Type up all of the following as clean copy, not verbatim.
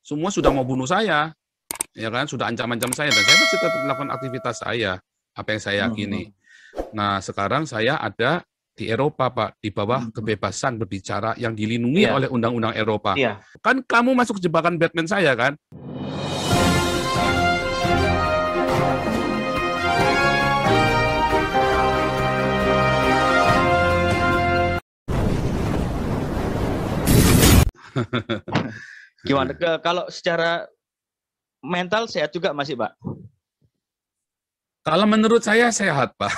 semua sudah mau bunuh saya, ya kan, sudah ancam-ancam saya, dan saya masih tetap melakukan aktivitas saya, apa yang saya yakini. Nah, sekarang saya ada di Eropa, Pak, di bawah kebebasan berbicara yang dilindungi oleh undang-undang Eropa. Iya. Kan kamu masuk jebakan Batman saya, kan? Gimana? Kalau secara mental sehat juga masih, Pak? Kalau menurut saya sehat, Pak.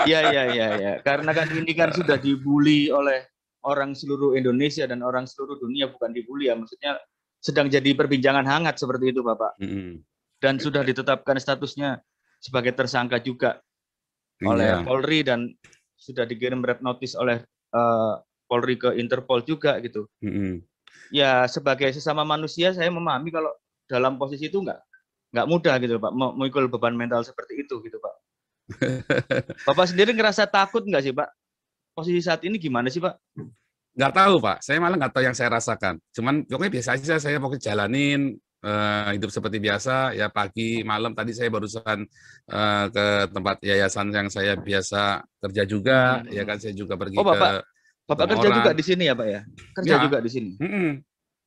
Iya. Karena kan ini kan sudah dibully oleh orang seluruh Indonesia dan orang seluruh dunia, bukan dibully ya, maksudnya sedang jadi perbincangan hangat seperti itu, Bapak. Dan sudah ditetapkan statusnya sebagai tersangka juga oleh Polri dan sudah dikirim red notice oleh Polri ke Interpol juga gitu. Ya sebagai sesama manusia saya memahami kalau dalam posisi itu nggak mudah gitu Pak, memikul beban mental seperti itu gitu Pak. Bapak sendiri ngerasa takut nggak sih Pak? Posisi saat ini gimana sih Pak? Nggak tahu Pak, saya malah nggak tahu yang saya rasakan. Cuman pokoknya biasa aja, saya pokoknya jalanin hidup seperti biasa. Ya pagi, malam, tadi saya barusan ke tempat yayasan yang saya biasa kerja juga. Ya kan, saya juga pergi ke Bapak ketemu kerja orang. juga di sini ya Pak ya? Kerja Ya. juga di sini?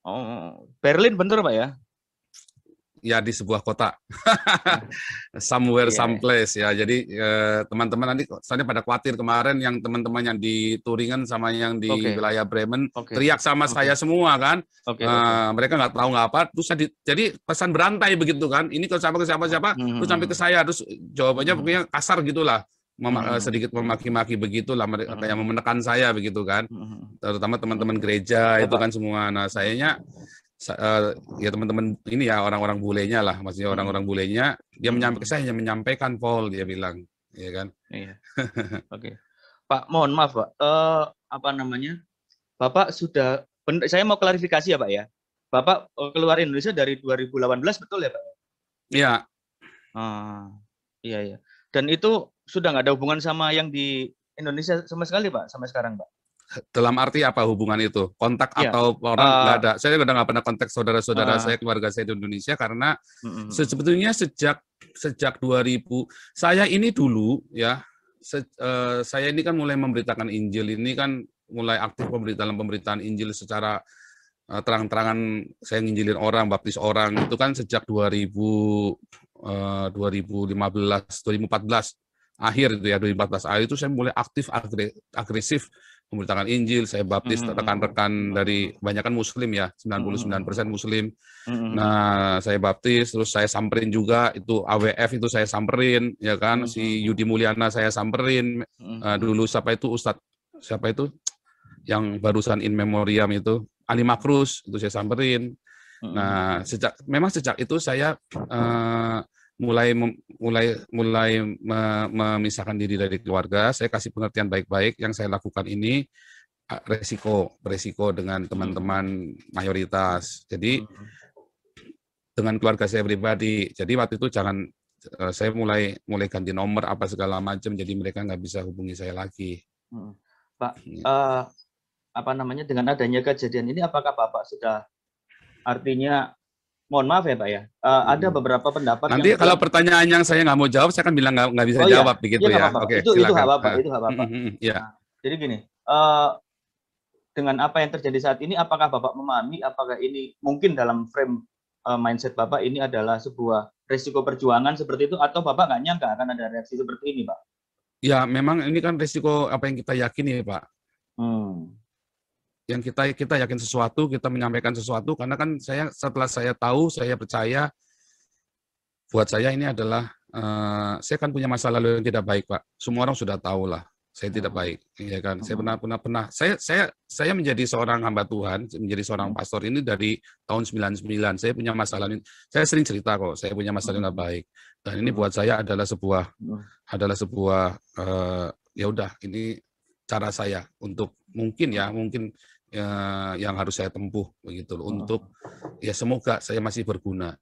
Oh, Berlin bener Pak ya? Ya di sebuah kota, somewhere, someplace ya. Jadi teman-teman nanti, soalnya pada khawatir kemarin yang teman-teman yang di Turingen sama yang di wilayah Bremen teriak sama saya semua kan. Mereka nggak tahu nggak apa. Terus jadi pesan berantai begitu kan. Ini ke siapa, terus sampai ke saya. Terus jawabannya pokoknya kasar gitulah. Sedikit memaki-maki begitulah, kayak menekan saya begitu kan. Terutama teman-teman gereja itu kan semua. Nah sayanya ya teman-teman ini ya orang-orang bulenya lah, maksudnya orang-orang bulenya, dia saya menyampaikan Paul, dia bilang, ya kan. Iya. Oke. Pak, mohon maaf Pak, apa namanya? Bapak sudah, saya mau klarifikasi ya Pak ya. Bapak keluar Indonesia dari 2018 betul ya Pak? Iya. Iya. Dan itu sudah nggak ada hubungan sama yang di Indonesia sama sekali Pak, sampai sekarang Pak? Dalam arti apa hubungan itu? Kontak atau orang? Nggak ada. Saya udah nggak pernah kontak saudara-saudara saya, keluarga saya di Indonesia, karena sebetulnya sejak 2000, saya ini dulu ya, saya ini kan mulai memberitakan Injil, ini kan mulai aktif pemberitaan Injil secara terang-terangan. Saya nginjilin orang, baptis orang, itu kan sejak 2015, 2014 akhir itu ya, 2014 akhir itu saya mulai aktif, agresif memberitakan Injil. Saya baptis rekan-rekan dari kebanyakan Muslim ya, 99% Muslim. Nah, saya baptis, terus saya samperin juga, itu AWF itu saya samperin, ya kan, si Yudi Mulyana saya samperin, dulu siapa itu yang barusan in memoriam itu, Ali Makrus, itu saya samperin. Nah, memang sejak itu saya mulai memisahkan diri dari keluarga. Saya kasih pengertian baik-baik, yang saya lakukan ini beresiko dengan teman-teman mayoritas. Jadi dengan keluarga saya pribadi. Jadi waktu itu saya mulai ganti nomor apa segala macam, jadi mereka nggak bisa hubungi saya lagi. Pak, apa namanya, dengan adanya kejadian ini, apakah Bapak sudah, artinya, mohon maaf ya Pak ya, ada beberapa pendapat nanti yang kalau pertanyaan yang saya nggak mau jawab, saya akan bilang nggak bisa jawab begitu ya. Oke, itu hak Bapak, itu hak Bapak. Ya. Jadi gini, dengan apa yang terjadi saat ini, apakah Bapak memahami apakah ini mungkin dalam frame mindset Bapak ini adalah sebuah risiko perjuangan seperti itu, atau Bapak nggak nyangka akan ada reaksi seperti ini, Pak? Ya, memang ini kan risiko apa yang kita yakini, Pak. Yang kita yakin sesuatu, kita menyampaikan sesuatu, karena kan setelah saya tahu, saya percaya, buat saya ini adalah, saya kan punya masa lalu yang tidak baik, Pak. Semua orang sudah tahu lah, saya tidak baik, ya kan. Saya pernah, saya menjadi seorang hamba Tuhan, menjadi seorang pastor ini dari tahun 99. Saya punya masa lalu, saya sering cerita kok, saya punya masa lalu nggak baik. Dan ini buat saya adalah sebuah ya udah, ini cara saya untuk mungkin yang harus saya tempuh begitu loh, untuk ya semoga saya masih berguna,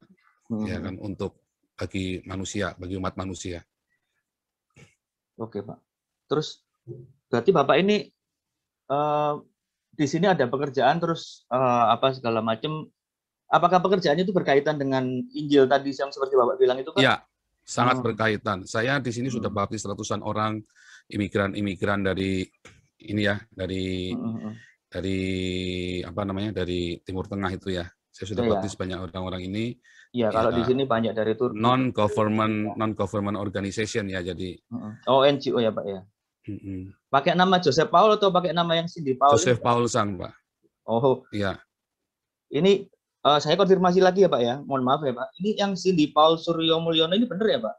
ya kan, untuk bagi manusia, bagi umat manusia. Oke Pak. Terus berarti Bapak ini di sini ada pekerjaan, terus apa segala macam, apakah pekerjaannya itu berkaitan dengan Injil tadi yang seperti Bapak bilang itu, Pak? Iya, sangat berkaitan. Saya di sini sudah baptis ratusan orang imigran dari ini ya, dari apa namanya, dari Timur Tengah itu ya. Saya sudah baptis banyak orang-orang ini. Iya, kalau di sini banyak dari Turki. Non-government organization ya, jadi. Oh, NGO ya, Pak ya. Pakai nama Joseph Paul atau pakai nama yang Cindy Paul? Joseph Paul Sang, Pak. Oh, iya. Ini saya konfirmasi lagi ya, Pak ya. Mohon maaf ya, Pak. Ini yang Cindy Paul Suryo Mulyono ini benar ya, Pak?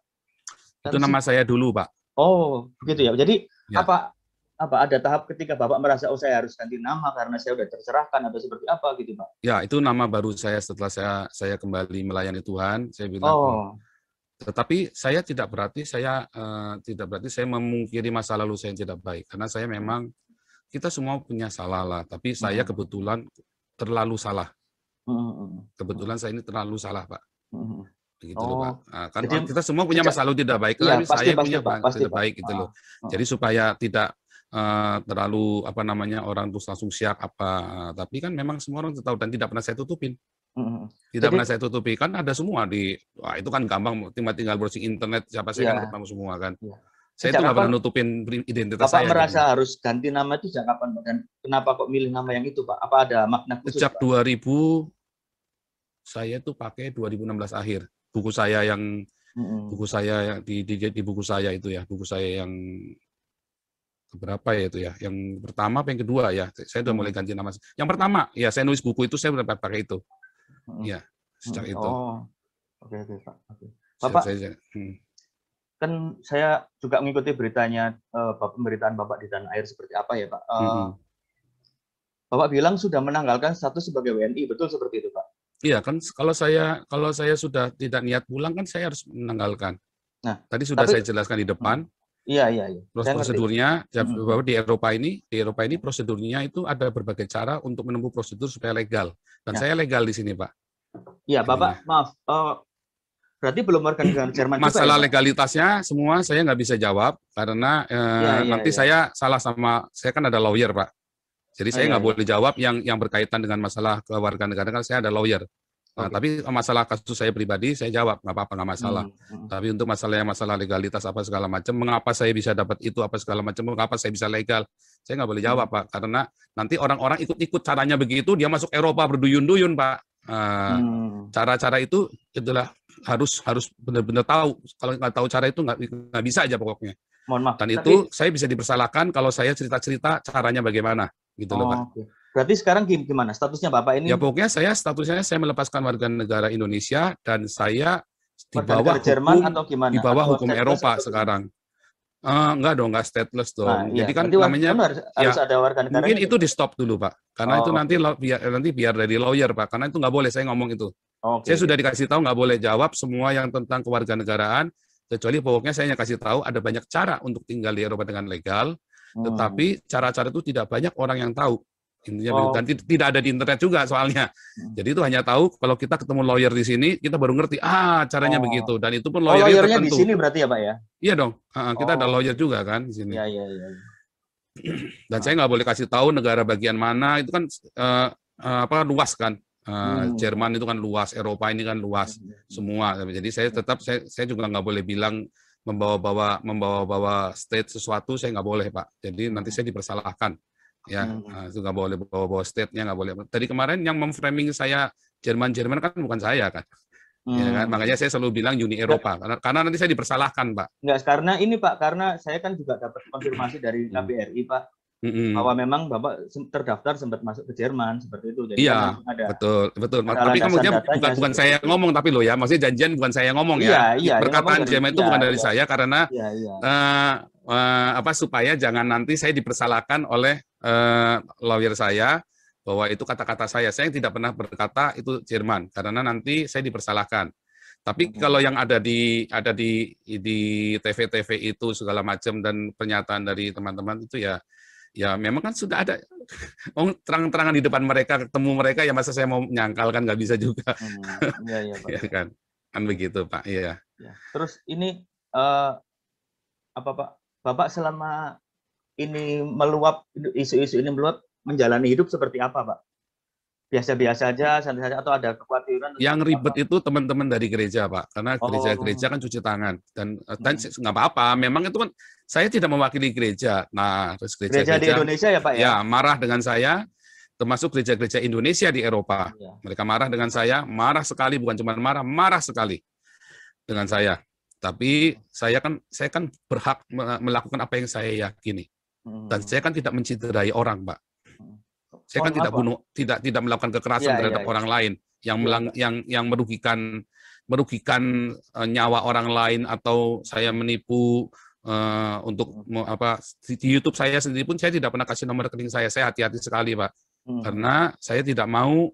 Itu nama saya dulu, Pak. Oh, begitu ya. Jadi ya. apa ada tahap ketika Bapak merasa saya harus ganti nama karena saya sudah tercerahkan atau seperti apa gitu, Pak? Ya, itu nama baru saya setelah saya kembali melayani Tuhan. Saya bilang, tetapi saya tidak berarti saya memungkiri masa lalu saya yang tidak baik, karena saya memang kita semua punya salah lah, tapi saya kebetulan terlalu salah. Kebetulan saya ini terlalu salah, Pak. Begitu loh, Pak. Nah, kan jadi, kita semua punya masa lalu tidak baik, tapi saya punya tidak baik gitu loh. Jadi supaya tidak terlalu apa namanya orang terus langsung siap apa, tapi kan memang semua orang tahu dan tidak pernah saya tutupin. Tidak pernah saya tutupi, kan ada semua wah itu kan gampang, tinggal browsing internet, siapa saya kan ketemu semua kan. Saya itu nggak pernah nutupin identitas saya. Bapak merasa harus ganti nama itu sejak kapan, Pak? Dan kenapa kok milih nama yang itu, Pak? Apa ada makna khusus? Sejak 2000, saya tuh pakai 2016 akhir. Buku saya yang di buku saya itu ya, buku saya yang berapa ya itu ya? Yang pertama apa yang kedua ya? Saya udah mulai ganti nama. Yang pertama, ya saya nulis buku itu saya udah pakai itu. Ya, sejak itu. Oh, oke Pak. Bapak, kan saya juga mengikuti beritanya, pemberitaan Bapak di tanah air seperti apa ya, Pak? Bapak bilang sudah menanggalkan status sebagai WNI, betul seperti itu, Pak? Iya kan, kalau saya sudah tidak niat pulang kan saya harus menanggalkan. Nah, tadi sudah saya jelaskan di depan. Iya. Prosedurnya bahwa di Eropa ini prosedurnya itu ada berbagai cara untuk menempuh prosedur supaya legal. Dan saya legal di sini, Pak. Iya, Bapak, maaf. Berarti belum warga negara Jerman juga. Masalah legalitasnya semua saya nggak bisa jawab karena nanti saya salah saya kan ada lawyer, Pak. Jadi saya nggak boleh jawab yang berkaitan dengan masalah kewarganegaraan, saya ada lawyer. Nah, tapi masalah kasus saya pribadi saya jawab, nggak apa-apa, nggak masalah. Tapi untuk masalah legalitas apa segala macam, mengapa saya bisa dapat itu apa segala macam, mengapa saya bisa legal, saya nggak boleh jawab, Pak. Karena nanti orang-orang ikut-ikut caranya begitu, dia masuk Eropa berduyun-duyun, Pak. Cara-cara itu itulah harus benar-benar tahu. Kalau nggak tahu cara itu nggak bisa aja pokoknya. Mohon maaf. Dan itu saya bisa dipersalahkan kalau saya cerita-cerita caranya bagaimana, gitu loh, Pak. Okay. Berarti sekarang gimana statusnya Bapak ini? Ya pokoknya statusnya saya melepaskan warga negara Indonesia dan saya di bawah Jerman atau gimana? Di bawah hukum Eropa sekarang. Enggak dong, enggak stateless dong. Nah, jadi kan namanya harus ada warga negara. Mungkin itu di stop dulu, Pak. Karena itu nanti biar dari lawyer, Pak. Karena itu nggak boleh saya ngomong itu. Saya sudah dikasih tahu nggak boleh jawab semua yang tentang kewarganegaraan, kecuali pokoknya saya hanya kasih tahu ada banyak cara untuk tinggal di Eropa dengan legal, tetapi cara-cara itu tidak banyak orang yang tahu. Intinya dan tidak ada di internet juga soalnya. Jadi itu hanya tahu kalau kita ketemu lawyer di sini, kita baru ngerti caranya begitu, dan itu pun lawyernya tertentu. Di sini berarti ya, Pak ya? Iya dong. Kita ada lawyer juga kan di sini. Iya. Dan saya nggak boleh kasih tahu negara bagian mana, itu kan luas kan. Jerman itu kan luas, Eropa ini kan luas semua. Jadi saya juga nggak boleh bilang membawa state sesuatu, saya nggak boleh, Pak. Jadi nanti saya dipersalahkan. Ya, itu nggak boleh bawa state-nya, nggak boleh. Tadi kemarin yang memframing saya Jerman kan bukan saya kan. Ya kan, makanya saya selalu bilang Uni Eropa karena nanti saya dipersalahkan, Pak. Enggak, karena ini Pak, karena saya kan juga dapat konfirmasi dari KBRI, Pak, bahwa memang Bapak terdaftar sempat masuk ke Jerman seperti itu. Jadi iya, betul. Tapi kemudian bukan saya yang ngomong, tapi loh ya, maksudnya janjian bukan saya yang ngomong ya. Perkataan Jerman itu bukan dari saya karena supaya jangan nanti saya dipersalahkan oleh lawyer saya bahwa itu kata-kata saya. Saya tidak pernah berkata itu Jerman karena nanti saya dipersalahkan. Tapi kalau yang ada di TV itu segala macam dan pernyataan dari teman-teman itu ya memang kan sudah ada terang-terangan di depan mereka, ketemu mereka, ya masa saya mau menyangkal kan nggak bisa juga. Iya, Pak. Ya kan begitu, Pak. Iya. Terus ini Pak? Bapak selama ini isu-isu ini meluap, menjalani hidup seperti apa, Pak? biasa-biasa aja, santai saja, atau ada kekhawatiran? Yang ribet itu teman-teman dari gereja, Pak, karena gereja-gereja kan cuci tangan dan nggak apa-apa. Memang itu kan saya tidak mewakili gereja. Nah, terus Gereja di gereja-gereja Indonesia ya Pak ya? ya marah dengan saya, termasuk gereja-gereja Indonesia di Eropa. Mereka marah dengan saya, marah sekali, bukan cuma marah, marah sekali dengan saya. Tapi saya kan berhak melakukan apa yang saya yakini. Dan saya kan tidak menciderai orang, Pak. Saya kan tidak melakukan kekerasan terhadap orang lain yang merugikan nyawa orang lain, atau saya menipu untuk apa. Di YouTube saya sendiri pun saya tidak pernah kasih nomor rekening saya. Saya hati-hati sekali, Pak. Karena saya tidak mau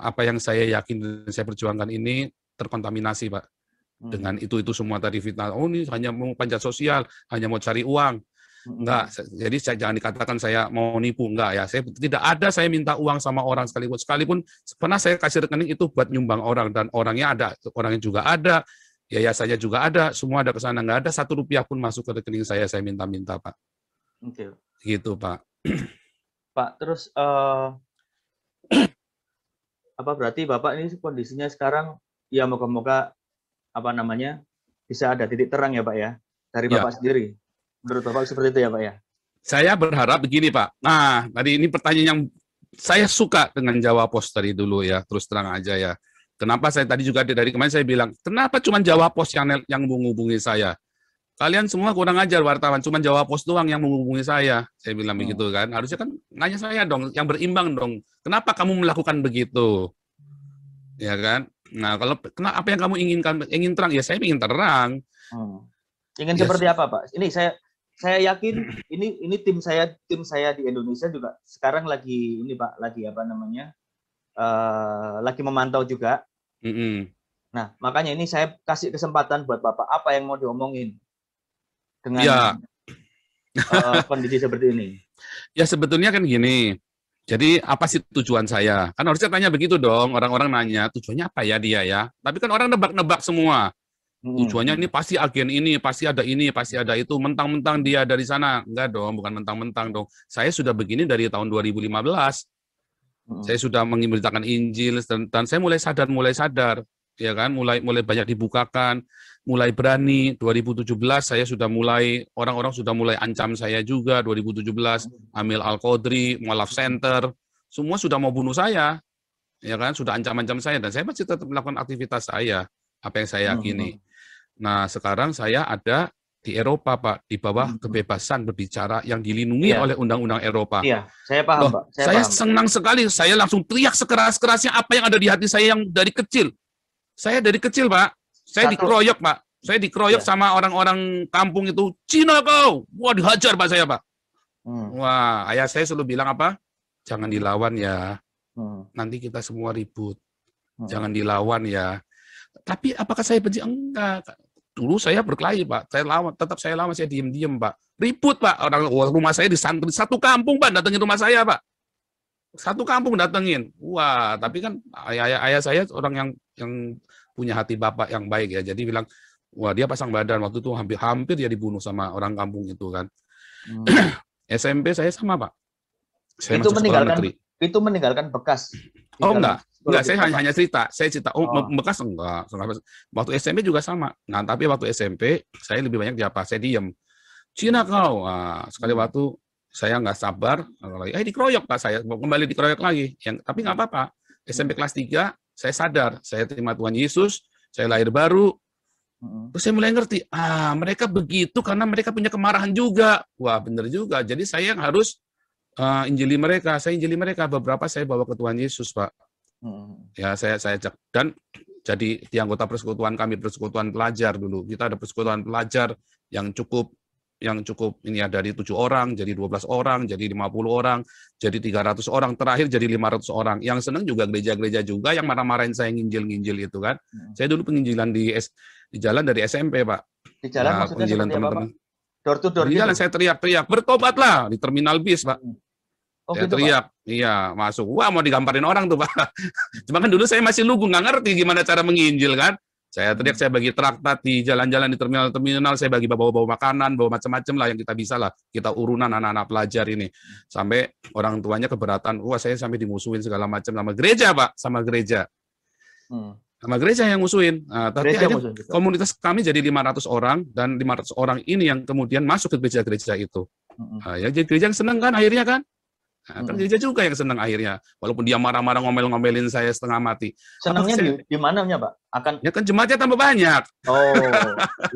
apa yang saya yakin dan saya perjuangkan ini terkontaminasi, Pak. Dengan itu semua tadi fitnah. Oh, ini hanya mau panjat sosial, hanya mau cari uang. Enggak, jadi jangan dikatakan saya mau nipu, enggak ya. Saya tidak ada saya minta uang sama orang sekalipun pernah saya kasih rekening itu buat nyumbang orang, dan orangnya juga ada, yayasannya juga ada, semua ada ke sana, enggak ada 1 rupiah pun masuk ke rekening saya minta-minta, Pak. Oke. Gitu, Pak. Pak, terus apa berarti Bapak ini kondisinya sekarang ya moga-moga apa namanya bisa ada titik terang ya Pak ya dari Bapak sendiri. Menurut Bapak seperti itu ya Pak ya? Saya berharap begini Pak. Nah, tadi ini pertanyaan yang saya suka dengan Jawa Pos tadi dulu ya, terus terang aja ya. Kenapa saya tadi juga dari kemarin saya bilang, kenapa cuma Jawa Pos yang menghubungi saya? Kalian semua kurang ajar wartawan, cuma Jawa Pos doang yang menghubungi saya. Saya bilang begitu kan. Harusnya kan nanya saya dong, yang berimbang dong. Kenapa kamu melakukan begitu? Ya kan? Nah, apa yang kamu inginkan? Ingin terang? Ya saya ingin terang. Ingin seperti apa, Pak? Ini saya yakin ini tim saya di Indonesia juga sekarang lagi ini Pak, lagi apa namanya? Lagi memantau juga. Nah, makanya ini saya kasih kesempatan buat Bapak, apa yang mau diomongin dengan kondisi seperti ini. Ya sebetulnya kan gini. Jadi apa sih tujuan saya? Kan harusnya tanya begitu dong, orang-orang nanya, tujuannya apa ya dia ya? Tapi kan orang nebak-nebak semua. Tujuannya ini pasti agen ini, pasti ada ini, pasti ada itu. Mentang-mentang dia dari sana. Enggak dong, bukan mentang-mentang dong. Saya sudah begini dari tahun 2015. Saya sudah memberitakan Injil, dan saya mulai sadar. Ya kan, mulai banyak dibukakan, mulai berani. 2017 saya sudah mulai, orang-orang sudah mulai ancam saya juga. 2017 Amil Al-Qadri, Mualaf Center, semua sudah mau bunuh saya, ya kan, sudah ancam-ancam saya, dan saya masih tetap melakukan aktivitas saya, apa yang saya yakini. Nah, sekarang saya ada di Eropa, Pak, di bawah kebebasan berbicara yang dilindungi oleh undang-undang Eropa. Iya, saya paham, Pak. Saya senang sekali, saya langsung teriak sekeras-kerasnya apa yang ada di hati saya yang dari kecil. Saya dari kecil, Pak. Saya dikeroyok, Pak. Saya dikeroyok sama orang-orang kampung itu. Cina kau! Wah, dihajar, Pak, saya, Pak. Wah, ayah saya selalu bilang apa? Jangan dilawan ya. Nanti kita semua ribut. Jangan dilawan ya. Tapi apakah saya benci? Enggak. Dulu saya berkelahi, Pak. Saya lawan, saya diem-diem, Pak. Ribut, Pak. Rumah saya disantri. Satu kampung, Pak, datengin rumah saya, Pak. Satu kampung datengin. Wah, tapi kan ayah saya orang yang punya hati bapak yang baik ya. Jadi bilang, wah dia pasang badan. Waktu itu hampir dia dibunuh sama orang kampung itu kan. SMP saya sama, Pak. Saya itu meninggalkan bekas. Oh enggak, saya hanya cerita. Saya cerita, bekas enggak. Waktu SMP juga sama. Nah, tapi waktu SMP saya lebih banyak diapa? Saya diem. Cina kau. Nah, sekali waktu saya nggak sabar, dikeroyok Pak, saya mau kembali dikeroyok lagi. Tapi nggak apa-apa. SMP kelas 3, saya sadar, saya terima Tuhan Yesus, saya lahir baru. Terus saya mulai ngerti, mereka begitu karena mereka punya kemarahan juga. Wah, benar juga. Jadi saya yang harus injili mereka. Saya injili mereka. Beberapa saya bawa ke Tuhan Yesus, Pak. Ya, saya ajak. Dan jadi di anggota persekutuan kami, persekutuan pelajar dulu. Kita ada persekutuan pelajar yang cukup ini ya, dari 7 orang, jadi 12 orang, jadi 50 orang, jadi 300 orang, terakhir jadi 500 orang. Yang senang juga gereja-gereja juga yang marah-marahin saya nginjil itu kan. Saya dulu penginjilan di jalan dari SMP, Pak. Di jalan maksudnya seperti apa, Pak? Door to door. Di jalan saya teriak-teriak, bertobatlah di terminal bis, Pak. Saya gitu, teriak, Pak? Iya, masuk. Wah, mau digamparin orang tuh, Pak. Cuma kan dulu saya masih lugu, nggak ngerti gimana cara menginjil kan. Saya teriak, saya bagi traktat di jalan-jalan di terminal-terminal, saya bagi bawa-bawa makanan, bawa macam-macam lah yang kita bisa lah. Kita urunan anak-anak pelajar ini. Sampai orang tuanya keberatan, wah saya sampai dimusuhin segala macam sama gereja, Pak, sama gereja. Sama gereja yang musuhin. Nah, tapi komunitas kami jadi 500 orang, dan 500 orang ini yang kemudian masuk ke gereja-gereja itu. Nah, ya jadi gereja yang senang kan akhirnya kan? Nah, kan gereja juga yang senang akhirnya, walaupun dia marah-marah ngomel-ngomelin saya setengah mati. Senangnya di mananya, Pak? Ya kan jemaatnya tambah banyak. Oh,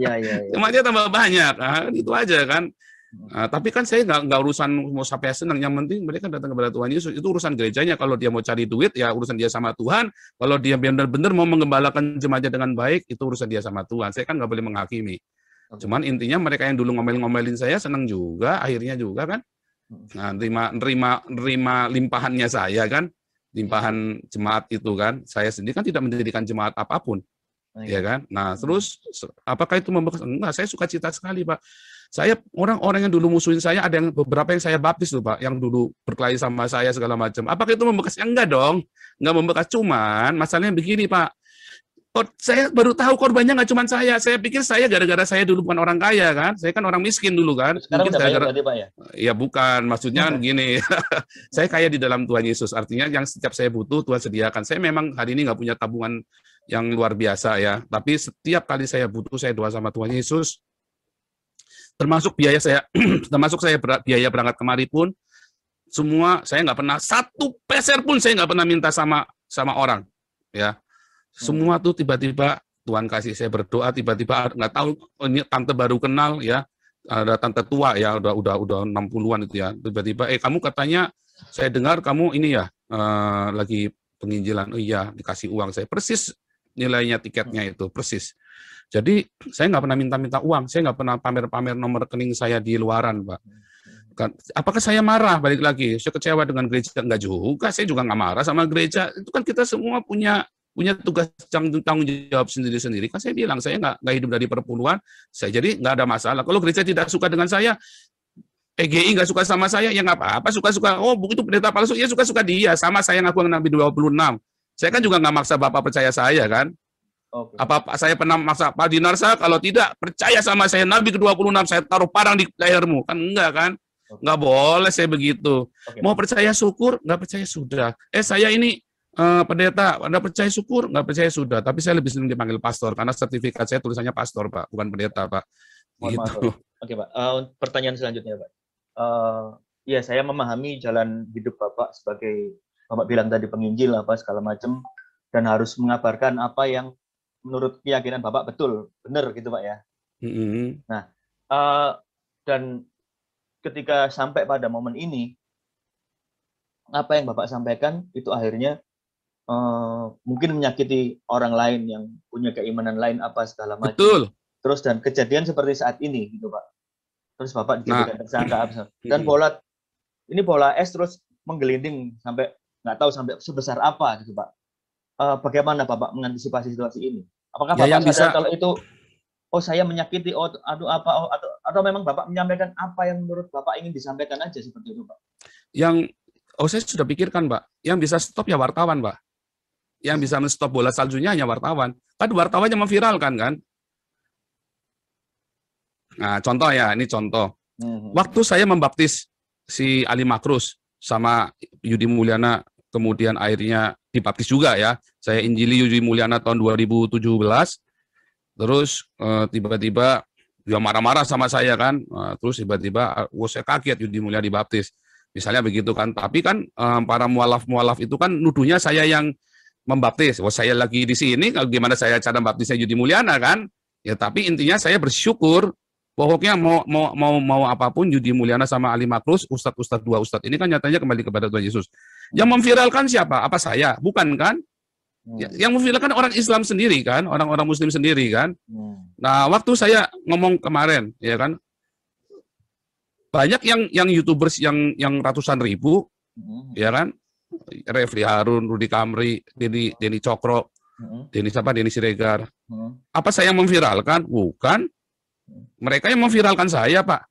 iya. Jemaatnya tambah banyak, nah, itu aja kan. Nah, tapi kan saya nggak urusan mau sampai senang, yang penting mereka datang kepada Tuhan Yesus. Itu urusan gerejanya. Kalau dia mau cari duit, ya urusan dia sama Tuhan. Kalau dia benar-benar mau mengembalakan jemaatnya dengan baik, itu urusan dia sama Tuhan. Saya kan nggak boleh menghakimi. Cuman intinya mereka yang dulu ngomel-ngomelin saya senang juga, akhirnya juga kan. Nah, nerima limpahannya saya kan, limpahan jemaat itu kan. Saya sendiri kan tidak mendirikan jemaat apapun, ya kan. Nah, terus apakah itu membekas? Enggak, saya suka cita sekali, Pak. Saya orang-orang yang dulu musuhin saya, ada yang beberapa yang saya baptis loh, Pak, yang dulu berkelahi sama saya segala macam. Apakah itu membekas? Ya, enggak dong, enggak membekas. Cuman masalahnya begini, Pak. Saya baru tahu korbannya nggak cuma saya. Saya pikir saya gara-gara saya dulu bukan orang kaya kan. Saya kan orang miskin dulu kan. Sekarang udah kaya berarti, Pak, ya? Ya bukan, maksudnya gini. Saya kaya di dalam Tuhan Yesus. Artinya yang setiap saya butuh Tuhan sediakan. Saya memang hari ini nggak punya tabungan yang luar biasa ya. Tapi setiap kali saya butuh, saya doa sama Tuhan Yesus. Termasuk biaya saya, biaya berangkat kemari pun, semua saya nggak pernah satu peser pun saya nggak pernah minta sama orang, ya. Semua tuh tiba-tiba Tuhan kasih, saya berdoa tiba-tiba nggak tahu, ini tante baru kenal ya, ada tante tua ya, udah 60-an itu ya, tiba-tiba kamu katanya saya dengar kamu ini ya lagi penginjilan. Oh iya, dikasih uang saya persis nilainya tiketnya itu persis. Jadi saya nggak pernah minta-minta uang, saya nggak pernah pamer-pamer nomor rekening saya di luaran, Pak. Apakah saya marah? Balik lagi, saya kecewa dengan gereja? Enggak juga, saya juga nggak marah sama gereja. Itu kan kita semua punya tugas tanggung jawab sendiri-sendiri. Kan saya bilang, saya nggak hidup dari perpuluhan, saya jadi nggak ada masalah. Kalau gereja tidak suka dengan saya, PGI nggak suka sama saya, ya nggak apa-apa, suka-suka. Oh, itu pendeta palsu, ya suka-suka dia. Sama saya ngaku Nabi 26. Saya kan juga nggak maksa Bapak percaya saya kan. Apa saya pernah maksa Pak Dinarsa, kalau tidak percaya sama saya Nabi ke-26, saya taruh parang di lehermu. Kan enggak kan? Nggak boleh saya begitu. Mau percaya syukur, nggak percaya sudah. Saya ini pendeta, Anda percaya syukur, nggak percaya sudah. Tapi saya lebih sering dipanggil pastor, karena sertifikat saya tulisannya pastor, Pak, bukan pendeta, Pak. Gitu. Oke, Pak. Pertanyaan selanjutnya, Pak. Ya, saya memahami jalan hidup Bapak sebagai, Bapak bilang tadi penginjil, apa segala macam, dan harus mengabarkan apa yang menurut keyakinan Bapak betul, benar gitu, Pak ya. Nah, dan ketika sampai pada momen ini, apa yang Bapak sampaikan itu akhirnya mungkin menyakiti orang lain yang punya keimanan lain apa segala macam. Betul. Terus dan kejadian seperti saat ini gitu, Pak. Terus Bapak dijadikan tersangka dan bola es terus menggelinding sampai nggak tahu sampai sebesar apa gitu, Pak. Bagaimana Bapak mengantisipasi situasi ini? Apakah Bapak yang bisa kalau itu saya menyakiti, atau memang Bapak menyampaikan apa yang menurut Bapak ingin disampaikan aja seperti itu, Pak? Saya sudah pikirkan, Pak. Yang bisa stop ya wartawan, Pak. Yang bisa men-stop bola saljunya hanya wartawan. Kan wartawannya memviralkan kan? Nah, contoh ya, ini contoh. Waktu saya membaptis si Ali Makrus sama Yudi Mulyana, kemudian akhirnya dibaptis juga ya. Saya injili Yudi Mulyana tahun 2017. Terus tiba-tiba dia marah-marah sama saya kan. Terus tiba-tiba saya kaget Yudi Mulyana dibaptis. Misalnya begitu kan. Tapi kan para mualaf-mualaf itu kan nuduhnya saya yang membaptis. Saya lagi di sini, gimana saya cara baptisnya Yudi Mulyana kan? Ya tapi intinya saya bersyukur. Pokoknya mau apapun Yudi Mulyana sama Ali Makrus, ustadz dua ustadz ini kan nyatanya kembali kepada Tuhan Yesus. Yang memviralkan siapa? Apa saya? Bukan kan? Yang memviralkan orang Islam sendiri kan, orang-orang Muslim sendiri kan. Nah, waktu saya ngomong kemarin, ya kan, banyak yang YouTubers yang ratusan ribu, ya kan, Refli Harun, Rudi Kamri, Denny Cokro, Denny Siregar. Apa saya yang memviralkan? Bukan. Mereka yang memviralkan saya, Pak.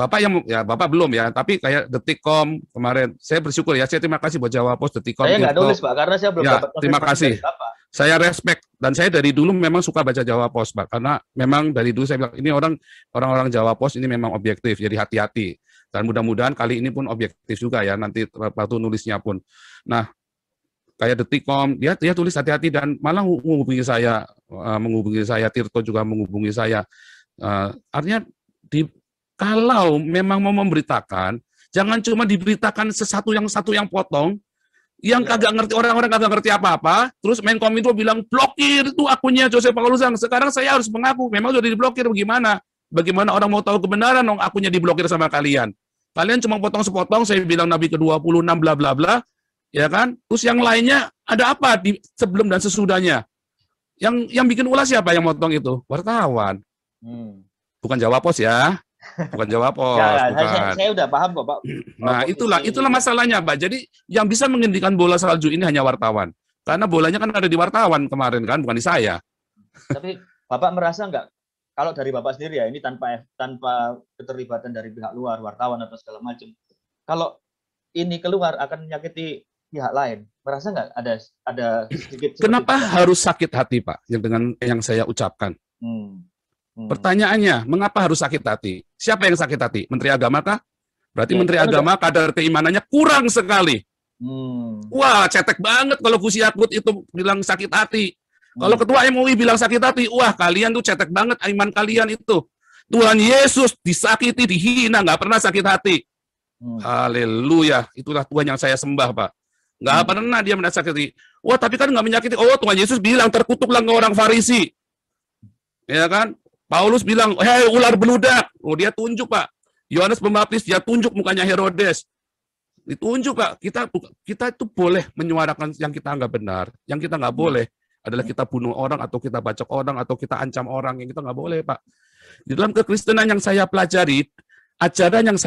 Bapak belum ya, tapi kayak Detikcom kemarin, saya bersyukur ya, saya terima kasih buat Jawa Post, Detikcom. Saya nggak nulis, Pak, karena saya belum dapat terima kasih. Saya respect Dan saya dari dulu memang suka baca Jawa Pos, Pak, karena memang dari dulu saya bilang ini orang-orang Jawa Pos ini memang objektif, jadi hati-hati. Dan mudah-mudahan kali ini pun objektif juga ya nanti waktu nulisnya pun. Nah, kayak Detikcom, dia tulis hati-hati dan malah menghubungi saya, Tirto juga menghubungi saya. Artinya kalau memang mau memberitakan, jangan cuma diberitakan satu yang potong, yang kagak ngerti, orang-orang kagak ngerti apa-apa, terus Menkominfo bilang blokir itu akunnya Joseph Paulusang. Sekarang saya harus mengaku, memang sudah diblokir, bagaimana? Bagaimana orang mau tahu kebenaran dong akunnya diblokir sama kalian? Kalian cuma potong sepotong, saya bilang Nabi ke-26 bla bla bla, ya kan? Terus yang lainnya ada apa di sebelum dan sesudahnya? Yang bikin ulah siapa yang potong itu? Wartawan. Bukan Jawa Pos ya. Bukan Jawa Pos. Bukan. Saya udah paham kok, Pak. Nah, itulah masalahnya, Pak. Jadi yang bisa menghentikan bola salju ini hanya wartawan. Karena bolanya kan ada di wartawan kemarin kan, bukan di saya. Tapi Bapak merasa nggak, kalau dari Bapak sendiri ya, ini tanpa keterlibatan dari pihak luar, wartawan atau segala macam. Kalau ini keluar akan menyakiti pihak lain, merasa nggak ada sedikit? Kenapa harus sakit hati, Pak? Dengan yang saya ucapkan. Pertanyaannya, mengapa harus sakit hati? Siapa yang sakit hati? Menteri Agama kah? Berarti Menteri Agama kadar keimanannya kurang sekali. Wah, cetek banget kalau Gus Yakut itu bilang sakit hati. Kalau Ketua MUI bilang sakit hati, wah kalian tuh cetek banget iman kalian itu. Tuhan Yesus disakiti, dihina, nggak pernah sakit hati. Haleluya, itulah Tuhan yang saya sembah, Pak. Nggak pernah dia menasakiti. Wah, tapi kan nggak menyakiti. Oh, Tuhan Yesus bilang terkutuklah orang Farisi. Ya kan? Paulus bilang, hei ular beludak. Oh, dia tunjuk, Pak. Yohanes Pembaptis, dia tunjuk mukanya Herodes. Ditunjuk, Pak. Kita itu boleh menyuarakan yang kita anggap benar. Yang kita nggak boleh adalah kita bunuh orang, atau kita bacok orang, atau kita ancam orang. Yang kita nggak boleh, Pak. Di dalam kekristenan yang saya pelajari, ajaran yang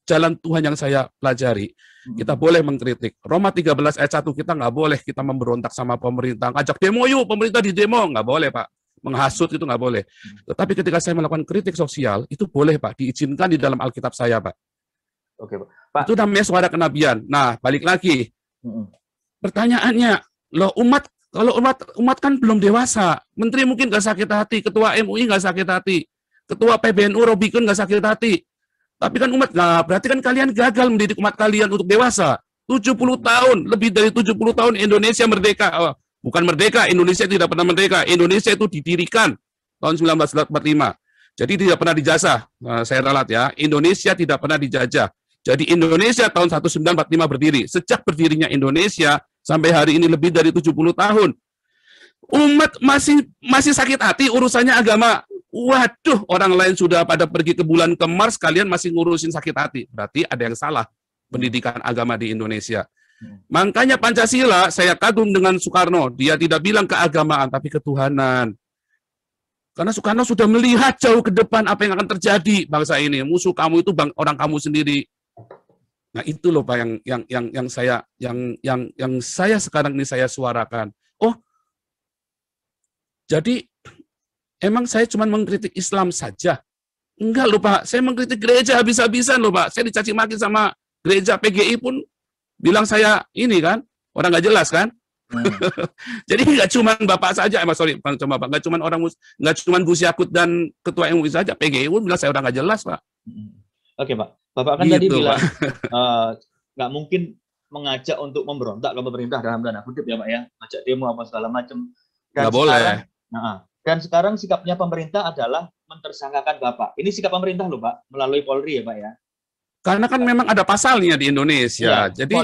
jalan Tuhan yang saya pelajari, kita boleh mengkritik. Roma 13 ayat 1, kita nggak boleh kita memberontak sama pemerintah. Ajak demo yuk, pemerintah di demo. Nggak boleh, Pak. Menghasut itu nggak boleh. Tetapi ketika saya melakukan kritik sosial, itu boleh, Pak. Diizinkan di dalam Alkitab saya, Pak. Oke, Pak. Itu namanya suara kenabian. Nah, balik lagi. Pertanyaannya, loh kalau umat kan belum dewasa. Menteri mungkin nggak sakit hati, Ketua MUI nggak sakit hati, Ketua PBNU Robikun nggak sakit hati. Tapi kan umat, nah berarti kan kalian gagal mendidik umat kalian untuk dewasa. 70 tahun, lebih dari 70 tahun Indonesia merdeka. Oh, bukan merdeka, Indonesia tidak pernah merdeka. Indonesia itu didirikan tahun 1945. Jadi tidak pernah dijajah. Saya ralat ya, Indonesia tidak pernah dijajah. Jadi Indonesia tahun 1945 berdiri. Sejak berdirinya Indonesia sampai hari ini lebih dari 70 tahun. Umat masih sakit hati urusannya agama. Waduh, orang lain sudah pada pergi ke bulan, ke Mars, kalian masih ngurusin sakit hati. Berarti ada yang salah pendidikan agama di Indonesia. Makanya Pancasila, saya kagum dengan Soekarno. Dia tidak bilang keagamaan, tapi ketuhanan. Karena Soekarno sudah melihat jauh ke depan apa yang akan terjadi bangsa ini. Musuh kamu itu orang kamu sendiri. Nah itu loh Pak yang saya sekarang ini saya suarakan. Oh, jadi emang saya cuma mengkritik Islam saja? Enggak loh Pak, saya mengkritik gereja habis-habisan loh Pak. Saya dicaci maki sama gereja, PGI pun bilang saya ini kan, orang nggak jelas kan? Jadi nggak cuma Bapak saja, nggak cuma Gus Yakut dan Ketua MUI saja, PGI pun bilang saya orang nggak jelas Pak. Oke Pak, Bapak kan gitu, tadi bilang nggak mungkin mengajak untuk memberontak ke pemerintah dalam tanda kutip ya Pak ya, ngajak demo apa segala macam. Nggak boleh. Dan sekarang sikapnya pemerintah adalah mentersangkakan Bapak. Ini sikap pemerintah loh Pak, melalui Polri ya Pak ya. Karena kan memang ada pasalnya di Indonesia, ya, jadi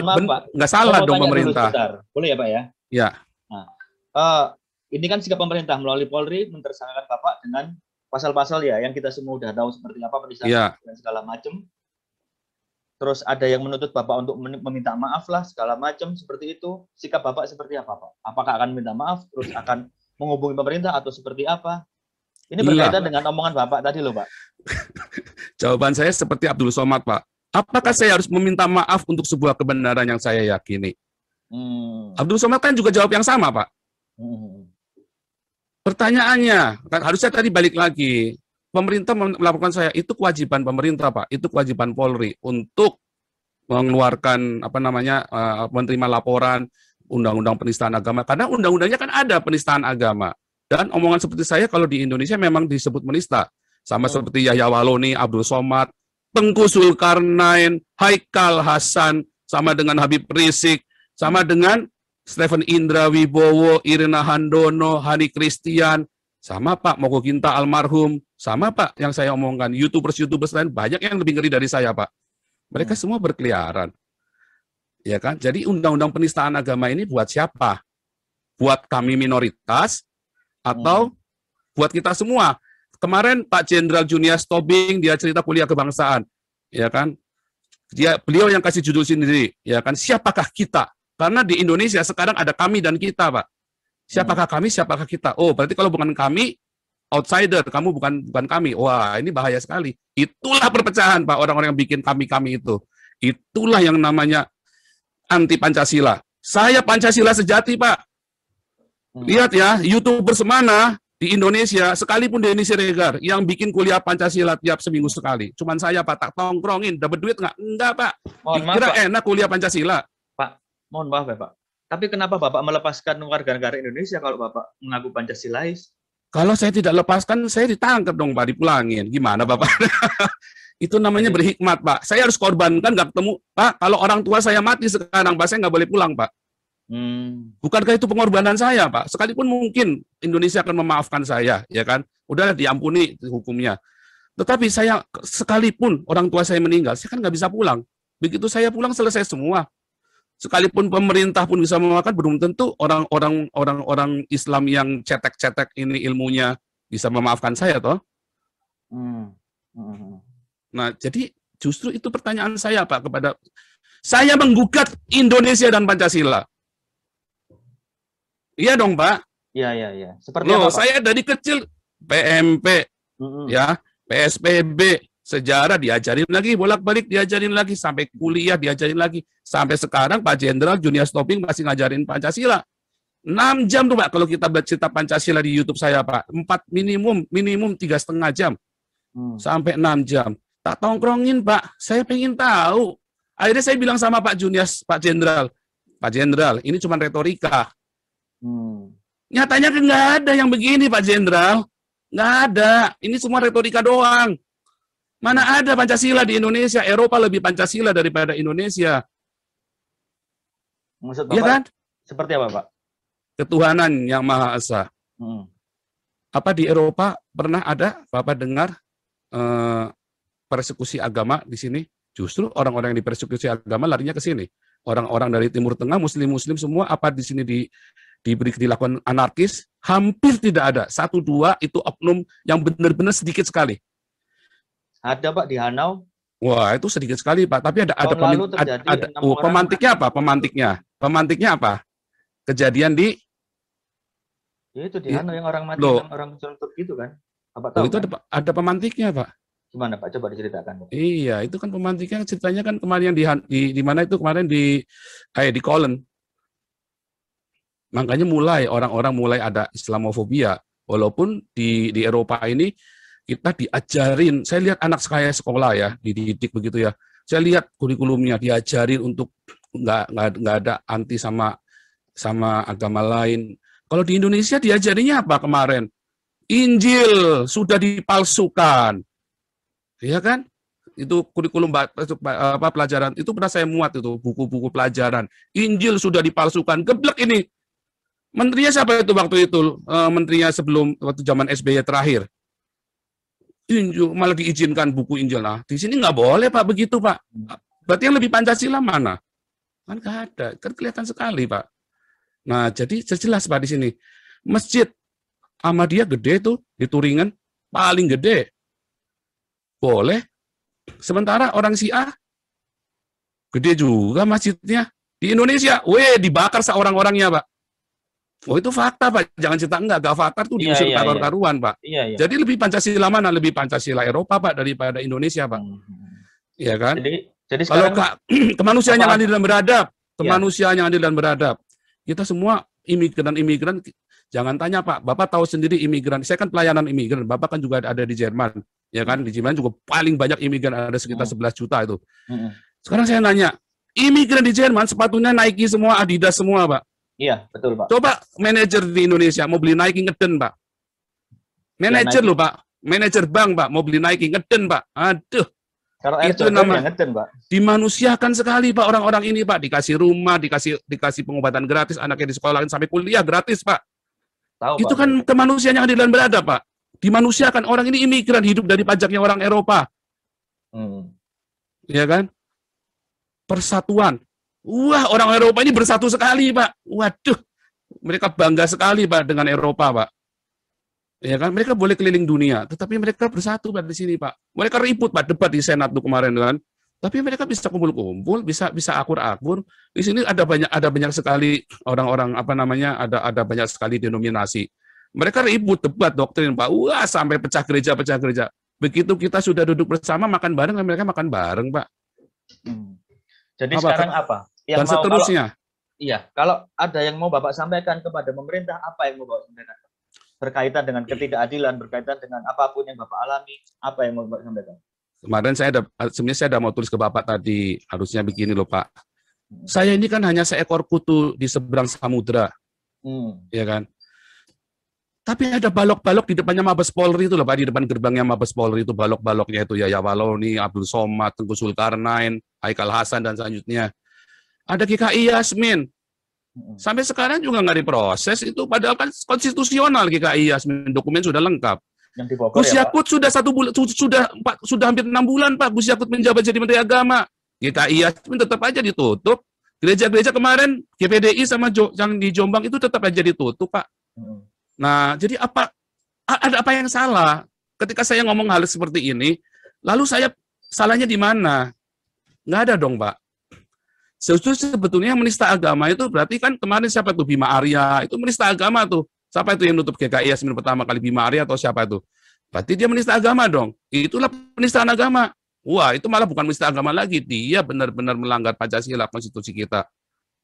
nggak salah dong pemerintah. Boleh ya Pak ya? Ya. Nah, ini kan sikap pemerintah melalui Polri mentersangkakan Bapak dengan pasal-pasal ya yang kita semua udah tahu seperti apa penistaan dan segala macam. Terus ada yang menuntut Bapak untuk meminta maaf lah segala macam seperti itu. Sikap Bapak seperti apa Pak? Apakah akan minta maaf terus akan menghubungi pemerintah atau seperti apa? Ini berkaitan dengan omongan Bapak tadi loh Pak. Jawaban saya seperti Abdul Somad Pak. Apakah saya harus meminta maaf untuk sebuah kebenaran yang saya yakini? Abdul Somad kan juga jawab yang sama Pak. Pertanyaannya, kan harusnya tadi balik lagi. Pemerintah melakukan saya, itu kewajiban pemerintah Pak. Itu kewajiban Polri untuk mengeluarkan menerima laporan, undang-undang penistaan agama, karena undang-undangnya kan ada penistaan agama. Dan omongan seperti saya kalau di Indonesia memang disebut menista. Sama seperti Yahya Waloni, Abdul Somad, Tengku Zulkarnain, Haikal Hasan, sama dengan Habib Rizik, sama dengan Stephen Indra Wibowo, Irina Handono, Hani Christian, sama Pak Moko Ginta almarhum, sama Pak yang saya omongkan, YouTubers lain banyak yang lebih ngeri dari saya Pak. Mereka semua berkeliaran. Ya kan? Jadi undang-undang penistaan agama ini buat siapa? Buat kami minoritas atau buat kita semua? Kemarin Pak Jenderal Junius Tobing dia cerita kuliah kebangsaan, ya kan? Beliau yang kasih judul sendiri, ya kan? Siapakah kita? Karena di Indonesia sekarang ada kami dan kita, Pak. Siapakah kami? Siapakah kita? Oh, berarti kalau bukan kami, outsider. Kamu bukan kami. Wah, ini bahaya sekali. Itulah perpecahan, Pak. Orang-orang yang bikin kami itu. Itulah yang namanya anti Pancasila. Saya Pancasila sejati, Pak. Lihat ya, YouTuber semana di Indonesia, sekalipun Denny Siregar, yang bikin kuliah Pancasila tiap seminggu sekali. Cuman saya, Pak, tak tongkrongin, dapat duit nggak? Enggak, Pak. Dikira enak kuliah Pancasila. Pak, mohon maaf ya, Pak. Tapi kenapa Bapak melepaskan warga negara Indonesia kalau Bapak mengaku Pancasilais? Kalau saya tidak lepaskan, saya ditangkap dong, Pak, dipulangin. Gimana, Bapak? Itu namanya berhikmat, Pak. Saya harus korbankan, nggak ketemu. Pak, kalau orang tua saya mati sekarang, Pak, saya nggak boleh pulang, Pak. Bukankah itu pengorbanan saya, Pak? Sekalipun mungkin Indonesia akan memaafkan saya, ya kan? Udahlah diampuni hukumnya. Tetapi saya, sekalipun orang tua saya meninggal, saya kan nggak bisa pulang. Begitu saya pulang, selesai semua. Sekalipun pemerintah pun bisa memaafkan, belum tentu orang-orang Islam yang cetek-cetek ini ilmunya bisa memaafkan saya, toh. Nah, jadi justru itu pertanyaan saya, Pak, kepada saya menggugat Indonesia dan Pancasila. Iya dong, Pak. Iya. Seperti loh, apa, Pak? saya dari kecil PMP, ya, PSBB, sejarah diajarin lagi, bolak-balik diajarin lagi, sampai kuliah diajarin lagi, sampai sekarang Pak Jenderal Junius Tobing masih ngajarin Pancasila. 6 jam tuh, Pak, kalau kita baca Pancasila di YouTube saya, Pak. 4 minimum 3,5 jam. Sampai 6 jam. Tak tongkrongin, Pak. Saya pengen tahu. Akhirnya saya bilang sama Pak Junius, Pak Jenderal, ini cuma retorika. Nyatanya kan nggak ada yang begini, Pak Jenderal. Nggak ada. Ini semua retorika doang. Mana ada Pancasila di Indonesia? Eropa lebih Pancasila daripada Indonesia. Maksud Bapak, ya kan? Seperti apa, Pak? Ketuhanan yang Maha Esa. Apa di Eropa pernah ada Bapak dengar persekusi agama di sini? Justru orang-orang yang dipersekusi agama larinya ke sini. Orang-orang dari Timur Tengah, Muslim semua, apa di sini dilakukan anarkis? Hampir tidak ada. 1-2 itu oknum yang benar-benar sedikit sekali. Ada, Pak, di Hanau. Wah, itu sedikit sekali, Pak. Tapi ada pemantiknya apa? Pemantiknya apa? Kejadian di ya itu di Hanau yang orang mati, orang contoh gitu kan? Apa tahu? Itu kan? ada pemantiknya, Pak. Gimana, Pak? Coba diceritakan. Iya, itu kan pemantiknya ceritanya kan kemarin yang di mana itu kemarin di Kolen. Makanya orang-orang mulai ada Islamofobia. Walaupun di Eropa ini kita diajarin, saya lihat anak saya sekolah ya, dididik begitu ya. Saya lihat kurikulumnya diajarin untuk nggak ada anti sama agama lain. Kalau di Indonesia diajarinya apa kemarin? Injil sudah dipalsukan. Iya kan? Itu kurikulum pelajaran, itu pernah saya muat itu, buku-buku pelajaran. Injil sudah dipalsukan. Geblek ini. Menterinya siapa itu waktu itu? Menterinya waktu zaman SBY terakhir. Injil, malah diizinkan buku Injil. Nah, di sini nggak boleh, Pak, begitu, Pak. Berarti yang lebih Pancasila mana? Kan nggak ada. Kan kelihatan sekali, Pak. Nah, jadi jelas, Pak, di sini. Masjid Ahmadiyah gede tuh, di Turingan, paling gede. Boleh. Sementara orang Syiah, gede juga masjidnya. Di Indonesia, dibakar seorang-orangnya, Pak. Oh, itu fakta, Pak. Jangan cerita enggak fakta tuh diusir karuan, Pak. Iya. Jadi lebih Pancasila mana? Lebih Pancasila Eropa, Pak, daripada Indonesia, Pak. Iya kan? Jadi kalau kemanusiaan yang adil dan beradab, kemanusiaan yang adil dan beradab. Kita semua imigran, jangan tanya, Pak. Bapak tahu sendiri imigran. Saya kan pelayanan imigran. Bapak kan juga ada di Jerman. Ya kan? Di Jerman juga paling banyak imigran, ada sekitar 11 juta itu. Sekarang saya nanya, imigran di Jerman sepatunya Nike semua, Adidas semua, Pak. Iya, betul Pak. Coba manajer di Indonesia mau beli Nike ngeden Pak. Manajer ya, loh Pak, manajer bank Pak, mau beli Nike ngeden Pak. Aduh. Kalau Air Itu Jordan nama ya ngeden Pak. dimanusiakan sekali Pak orang-orang ini Pak, dikasih rumah, dikasih pengobatan gratis, anaknya di sekolah sampai kuliah gratis Pak. Tahu Itu Pak. kan kemanusiaan yang adil dan beradab Pak. Dimanusiakan, orang ini imigran hidup dari pajaknya orang Eropa. Ya kan? Persatuan. Wah, orang Eropa ini bersatu sekali, Pak. Waduh, mereka bangga sekali, Pak, dengan Eropa, Pak. Ya kan? Mereka boleh keliling dunia, tetapi mereka bersatu, Pak, di sini, Pak. Mereka ribut, Pak, debat di Senat tuh kemarin, kan? Tapi mereka bisa kumpul-kumpul, bisa akur-akur. Di sini ada banyak sekali orang-orang ada banyak sekali denominasi. Mereka ribut debat doktrin, Pak. Wah, sampai pecah gereja. Begitu kita sudah duduk bersama makan bareng, mereka makan bareng, Pak. Jadi sekarang apa? Yang dan seterusnya. Kalau ada yang mau Bapak sampaikan kepada pemerintah, apa yang mau Bapak sampaikan? Berkaitan dengan ketidakadilan, berkaitan dengan apapun yang Bapak alami, apa yang mau Bapak sampaikan? Kemarin sebenarnya saya mau tulis ke Bapak tadi, harusnya begini loh Pak. Saya ini kan hanya seekor kutu di seberang samudra, ya kan? Tapi ada balok-balok di depannya Mabes Polri itu loh Pak, di depan gerbangnya Mabes Polri itu balok-baloknya itu ya Waloni, Abdul Somad, Tengku Zulkarnain, Haikal Hasan dan selanjutnya. Ada GKI Yasmin. Sampai sekarang juga nggak diproses itu, padahal kan konstitusional GKI Yasmin, dokumen sudah lengkap. Gus Yakut sudah 1 bulan, sudah hampir 6 bulan Pak. Gus Yakut menjabat jadi Menteri Agama. GKI Yasmin tetap aja ditutup. Gereja-gereja kemarin GPDI sama yang di Jombang itu tetap aja ditutup Pak. Nah, jadi ada apa yang salah ketika saya ngomong hal seperti ini? Lalu saya salahnya di mana? Nggak ada dong Pak. Sebetulnya menista agama itu berarti kan kemarin siapa tuh Bima Arya itu menista agama tuh. Siapa itu yang nutup GKI Yasmin pertama kali, Bima Arya atau siapa itu? Berarti dia menista agama dong. Itulah penistaan agama. Wah, itu malah bukan menista agama lagi. Dia benar-benar melanggar Pancasila, konstitusi kita.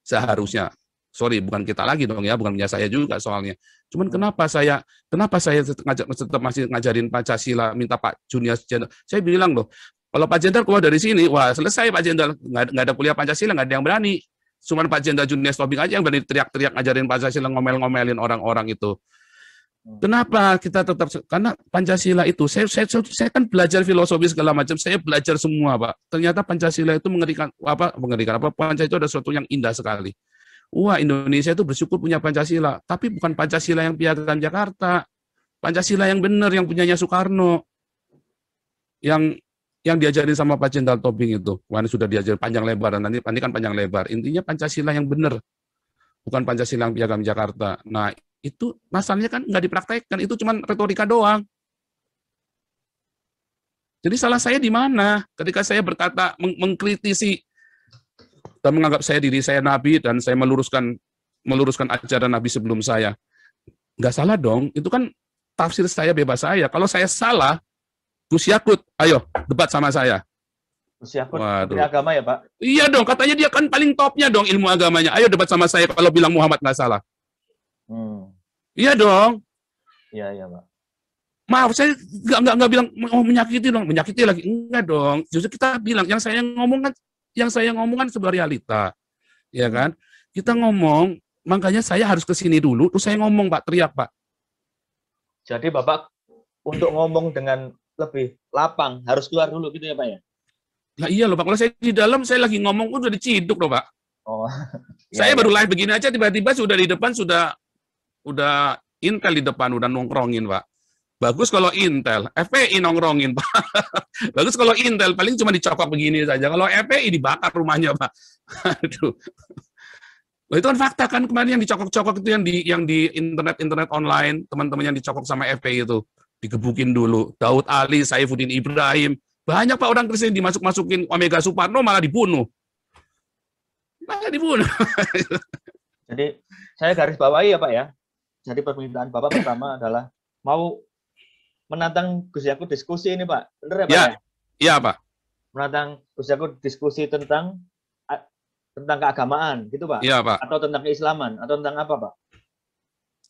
Seharusnya. Sorry, bukan kita lagi dong ya, bukan punya saya juga soalnya. Cuman kenapa saya tetap masih ngajarin Pancasila, minta Pak Junior Jenderal. Saya bilang loh, kalau Pak Jenderal keluar dari sini, wah selesai Pak Jenderal. Nggak ada kuliah Pancasila, nggak ada yang berani. Cuman Pak Jenderal Junior Tobing aja yang berani teriak-teriak ngajarin Pancasila, ngomel-ngomelin orang-orang itu. Kenapa kita tetap, karena Pancasila itu, saya kan belajar filosofi segala macam, saya belajar semua Pak. Ternyata Pancasila itu mengerikan, Pancasila itu ada sesuatu yang indah sekali. Wah, Indonesia itu bersyukur punya Pancasila, tapi bukan Pancasila yang Piagam Jakarta. Pancasila yang benar, yang punyanya Soekarno. Yang diajarin sama Pak Jenderal Tobing itu. Wah, sudah diajar panjang lebar, nanti kan panjang lebar. Intinya Pancasila yang benar, bukan Pancasila yang Piagam Jakarta. Nah, itu masalahnya kan nggak dipraktekkan, itu cuma retorika doang. Jadi salah saya di mana? Ketika saya berkata, mengkritisi, dan menganggap diri saya Nabi, dan saya meluruskan ajaran Nabi sebelum saya. Nggak salah dong, itu kan tafsir saya, bebas saya. Kalau saya salah, Gus Yakut, ayo debat sama saya. Gus Yakut, Menteri Agama ya Pak? Iya dong, katanya dia kan paling topnya dong ilmu agamanya. Ayo debat sama saya kalau bilang Muhammad nggak salah. Iya dong. Iya Pak. Maaf, saya nggak bilang menyakiti dong, menyakiti lagi enggak dong. Justru kita bilang yang saya ngomong kan sebuah realita, ya kan? Kita ngomong, makanya saya harus ke sini dulu, terus saya ngomong Pak, teriak Pak. Jadi Bapak untuk ngomong dengan lebih lapang harus keluar dulu gitu ya Pak ya? Nah iya loh Pak, kalau saya di dalam saya lagi ngomong udah diciduk loh Pak. Oh. Saya baru live begini aja tiba-tiba sudah di depan udah Intel di depan udah nongkrongin Pak. Bagus kalau Intel, FPI nongkrongin Pak. Bagus kalau Intel paling cuma dicokok begini saja. Kalau FPI dibakar rumahnya Pak. Aduh. Itu kan fakta kan kemarin yang dicokok-cokok itu yang di internet online, teman-teman yang dicokok sama FPI itu. Digebukin dulu. Daud Ali, Saifuddin Ibrahim. Banyak Pak orang Kristen dimasuk-masukin Omega Suparno malah dibunuh. Jadi saya garis bawahi ya Pak ya. Jadi permintaan Bapak pertama adalah mau menantang Gus Yakut diskusi ini Pak. Benar ya Pak? Iya Pak. Menantang Gus Yakut diskusi tentang keagamaan gitu Pak? Iya Pak. Atau tentang keislaman atau tentang apa Pak?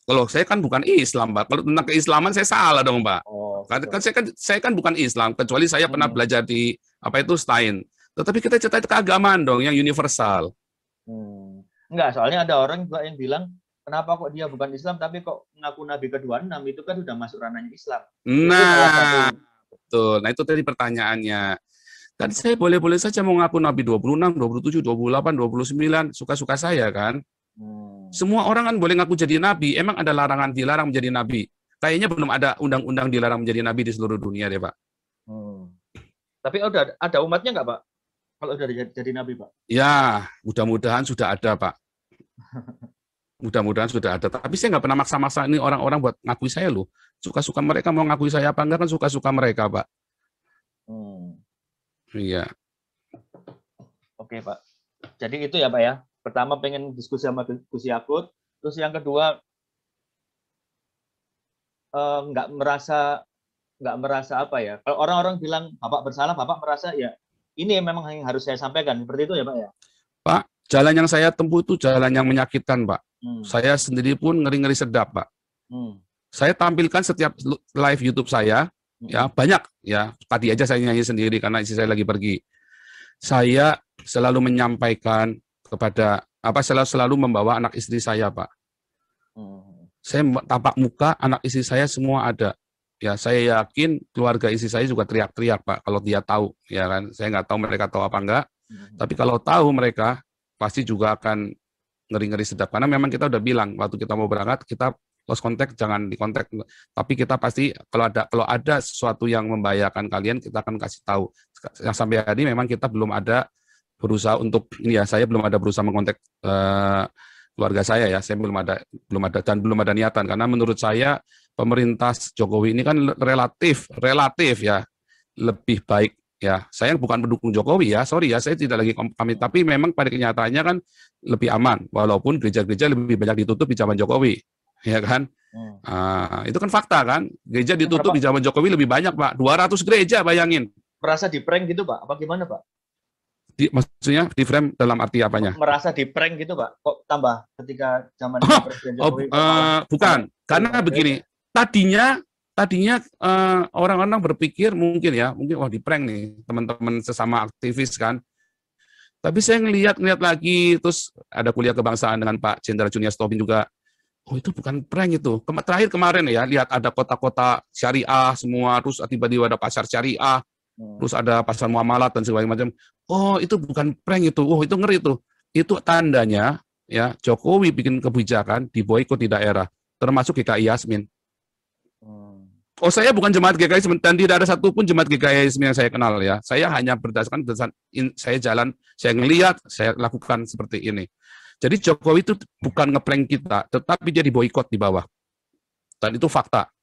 Kalau saya kan bukan Islam, Pak. Kalau tentang keislaman saya salah dong, Pak. Oh, kan saya kan bukan Islam, kecuali saya pernah belajar di Stein. Tetapi kita cerita keagamaan dong, yang universal. Enggak, soalnya ada orang juga yang bilang, kenapa kok dia bukan Islam, tapi kok ngaku Nabi ke-26, itu kan sudah masuk ranahnya Islam. Itu salah satu. Nah, betul. Nah, itu tadi pertanyaannya. Kan saya boleh-boleh saja mau ngaku Nabi 26, 27, 28, 29, suka-suka saya kan. Semua orang kan boleh ngaku jadi Nabi. Emang ada larangan dilarang menjadi Nabi? Kayaknya belum ada undang-undang dilarang menjadi Nabi di seluruh dunia deh, Pak. Tapi udah ada umatnya nggak, Pak? Kalau udah jadi Nabi, Pak? Ya, mudah-mudahan sudah ada, Pak. Mudah-mudahan sudah ada. Tapi saya nggak pernah maksa-maksa ini orang-orang buat ngakui saya loh. Suka-suka mereka mau ngakui saya apa enggak kan suka-suka mereka, Pak. Iya. Oke, Pak. Jadi itu ya, Pak ya. Pertama pengen diskusi sama Gus Yakut. Terus yang kedua nggak merasa apa ya. Kalau orang-orang bilang Bapak bersalah, Bapak merasa ya ini memang yang harus saya sampaikan. Seperti itu ya, Pak ya. Pak, jalan yang saya tempuh itu jalan yang menyakitkan, Pak. Saya sendiri pun ngeri-ngeri sedap, Pak. Saya tampilkan setiap live YouTube saya, ya banyak ya. Tadi aja saya nyanyi sendiri karena istri saya lagi pergi. Saya selalu menyampaikan kepada selalu membawa anak istri saya, Pak. Saya tampak muka anak istri saya semua ada. Ya, saya yakin keluarga istri saya juga teriak-teriak, Pak, kalau dia tahu, ya kan. Saya nggak tahu mereka tahu apa enggak. Tapi kalau tahu mereka pasti juga akan ngeri-ngeri sedap. Karena memang kita udah bilang waktu kita mau berangkat kita lost contact, jangan dikontak. Tapi kita pasti kalau ada sesuatu yang membahayakan kalian kita akan kasih tahu. Yang sampai hari memang kita belum ada berusaha untuk ini ya. Saya belum ada berusaha mengontak keluarga saya ya. Saya belum ada dan belum ada niatan karena menurut saya pemerintah Jokowi ini kan relatif ya lebih baik ya. Saya bukan pendukung Jokowi ya, sorry ya, saya tidak lagi komit, tapi memang pada kenyataannya kan lebih aman, walaupun gereja-gereja lebih banyak ditutup di zaman Jokowi, ya kan? Itu kan fakta kan, gereja ditutup di zaman Jokowi lebih banyak, Pak, 200 gereja, bayangin. Merasa di prank gitu, Pak? Apa gimana, Pak? Maksudnya di frame dalam arti apanya? Merasa di prank gitu, Pak? Kok tambah ketika zaman Presiden Jokowi? Bukan, karena begini. Tadinya orang-orang berpikir mungkin wah di prank nih teman-teman sesama aktivis kan. Tapi saya ngelihat lagi, terus ada kuliah kebangsaan dengan Pak Jenderal Junior Tobin juga. Oh itu bukan prank itu. Terakhir kemarin ya, lihat ada kota-kota syariah semua, terus tiba-tiba ada pasar syariah, terus ada pasar muamalat dan segala macam. Oh itu bukan prank itu. Oh itu ngeri tuh. Itu tandanya ya Jokowi bikin kebijakan di boikot di daerah, termasuk GKI Yasmin. Oh saya bukan jemaat GKI Yasmin dan tidak ada satupun jemaat GKI Yasmin yang saya kenal ya. Saya hanya berdasarkan saya jalan, saya ngelihat, saya lakukan seperti ini. Jadi Jokowi itu bukan ngeprank kita, tetapi dia diboikot di bawah. Dan itu fakta.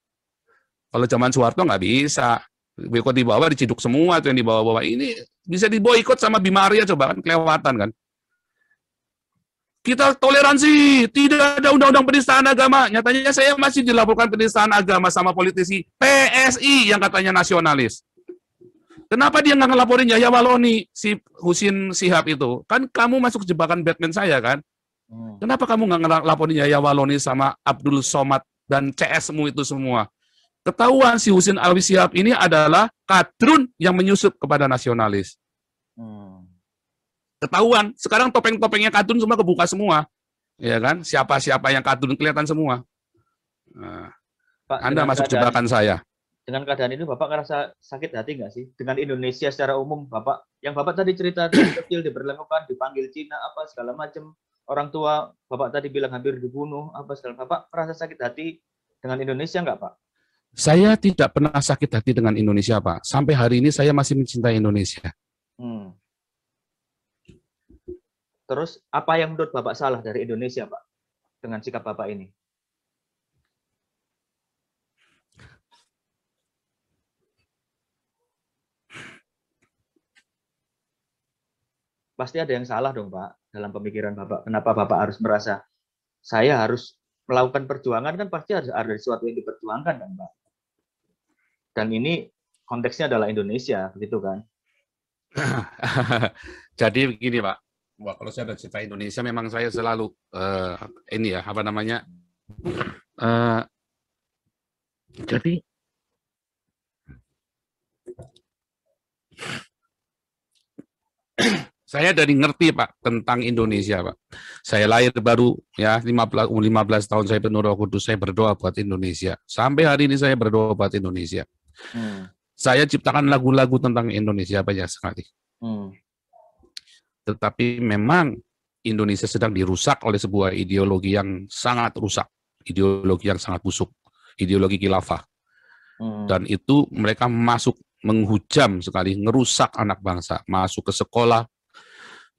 Kalau zaman Soeharto nggak bisa. Boikot di bawah diciduk semua itu yang di bawah-bawah. Ini bisa diboikot sama Bima Arya, coba kan kelewatan kan. Kita toleransi, tidak ada undang-undang penistaan agama. Nyatanya saya masih dilaporkan penistaan agama sama politisi PSI yang katanya nasionalis. Kenapa dia nggak ngelaporin Yahya Waloni, si Husin Shihab itu? Kan kamu masuk jebakan Batman saya kan? Kenapa kamu nggak ngelaporin Yahya Waloni sama Abdul Somad dan CS-mu itu semua? Ketahuan si Husin Alwi Shihab ini adalah kadrun yang menyusup kepada nasionalis. Ketahuan, sekarang topeng-topengnya kadrun semua kebuka semua. Ya kan? Siapa-siapa yang kadrun kelihatan semua. Nah, Pak, Anda masuk jebakan saya. Dengan keadaan itu Bapak ngerasa sakit hati nggak sih? Dengan Indonesia secara umum, Bapak tadi cerita kecil diberlakukan, dipanggil Cina, apa segala macam. Orang tua Bapak tadi bilang hampir dibunuh, apa segala. Bapak merasa sakit hati dengan Indonesia nggak, Pak? Saya tidak pernah sakit hati dengan Indonesia, Pak. Sampai hari ini saya masih mencintai Indonesia. Terus apa yang menurut Bapak salah dari Indonesia, Pak? Dengan sikap Bapak ini? Pasti ada yang salah dong, Pak, dalam pemikiran Bapak. Kenapa Bapak harus merasa saya harus melakukan perjuangan, kan pasti harus ada sesuatu yang diperjuangkan kan, Pak? Dan ini konteksnya adalah Indonesia, begitu kan? Jadi begini, Pak. Wah, kalau saya ada cerita Indonesia, memang saya selalu ini ya, apa namanya? Jadi Saya dari ngerti Pak tentang Indonesia Pak. Saya lahir baru ya 15 tahun saya penuh Roh Kudus, saya berdoa buat Indonesia. Sampai hari ini saya berdoa buat Indonesia. Saya ciptakan lagu-lagu tentang Indonesia banyak sekali. Tetapi memang Indonesia sedang dirusak oleh sebuah ideologi yang sangat rusak, ideologi yang sangat busuk, ideologi khilafah. Dan itu mereka masuk menghujam sekali, ngerusak anak bangsa, masuk ke sekolah,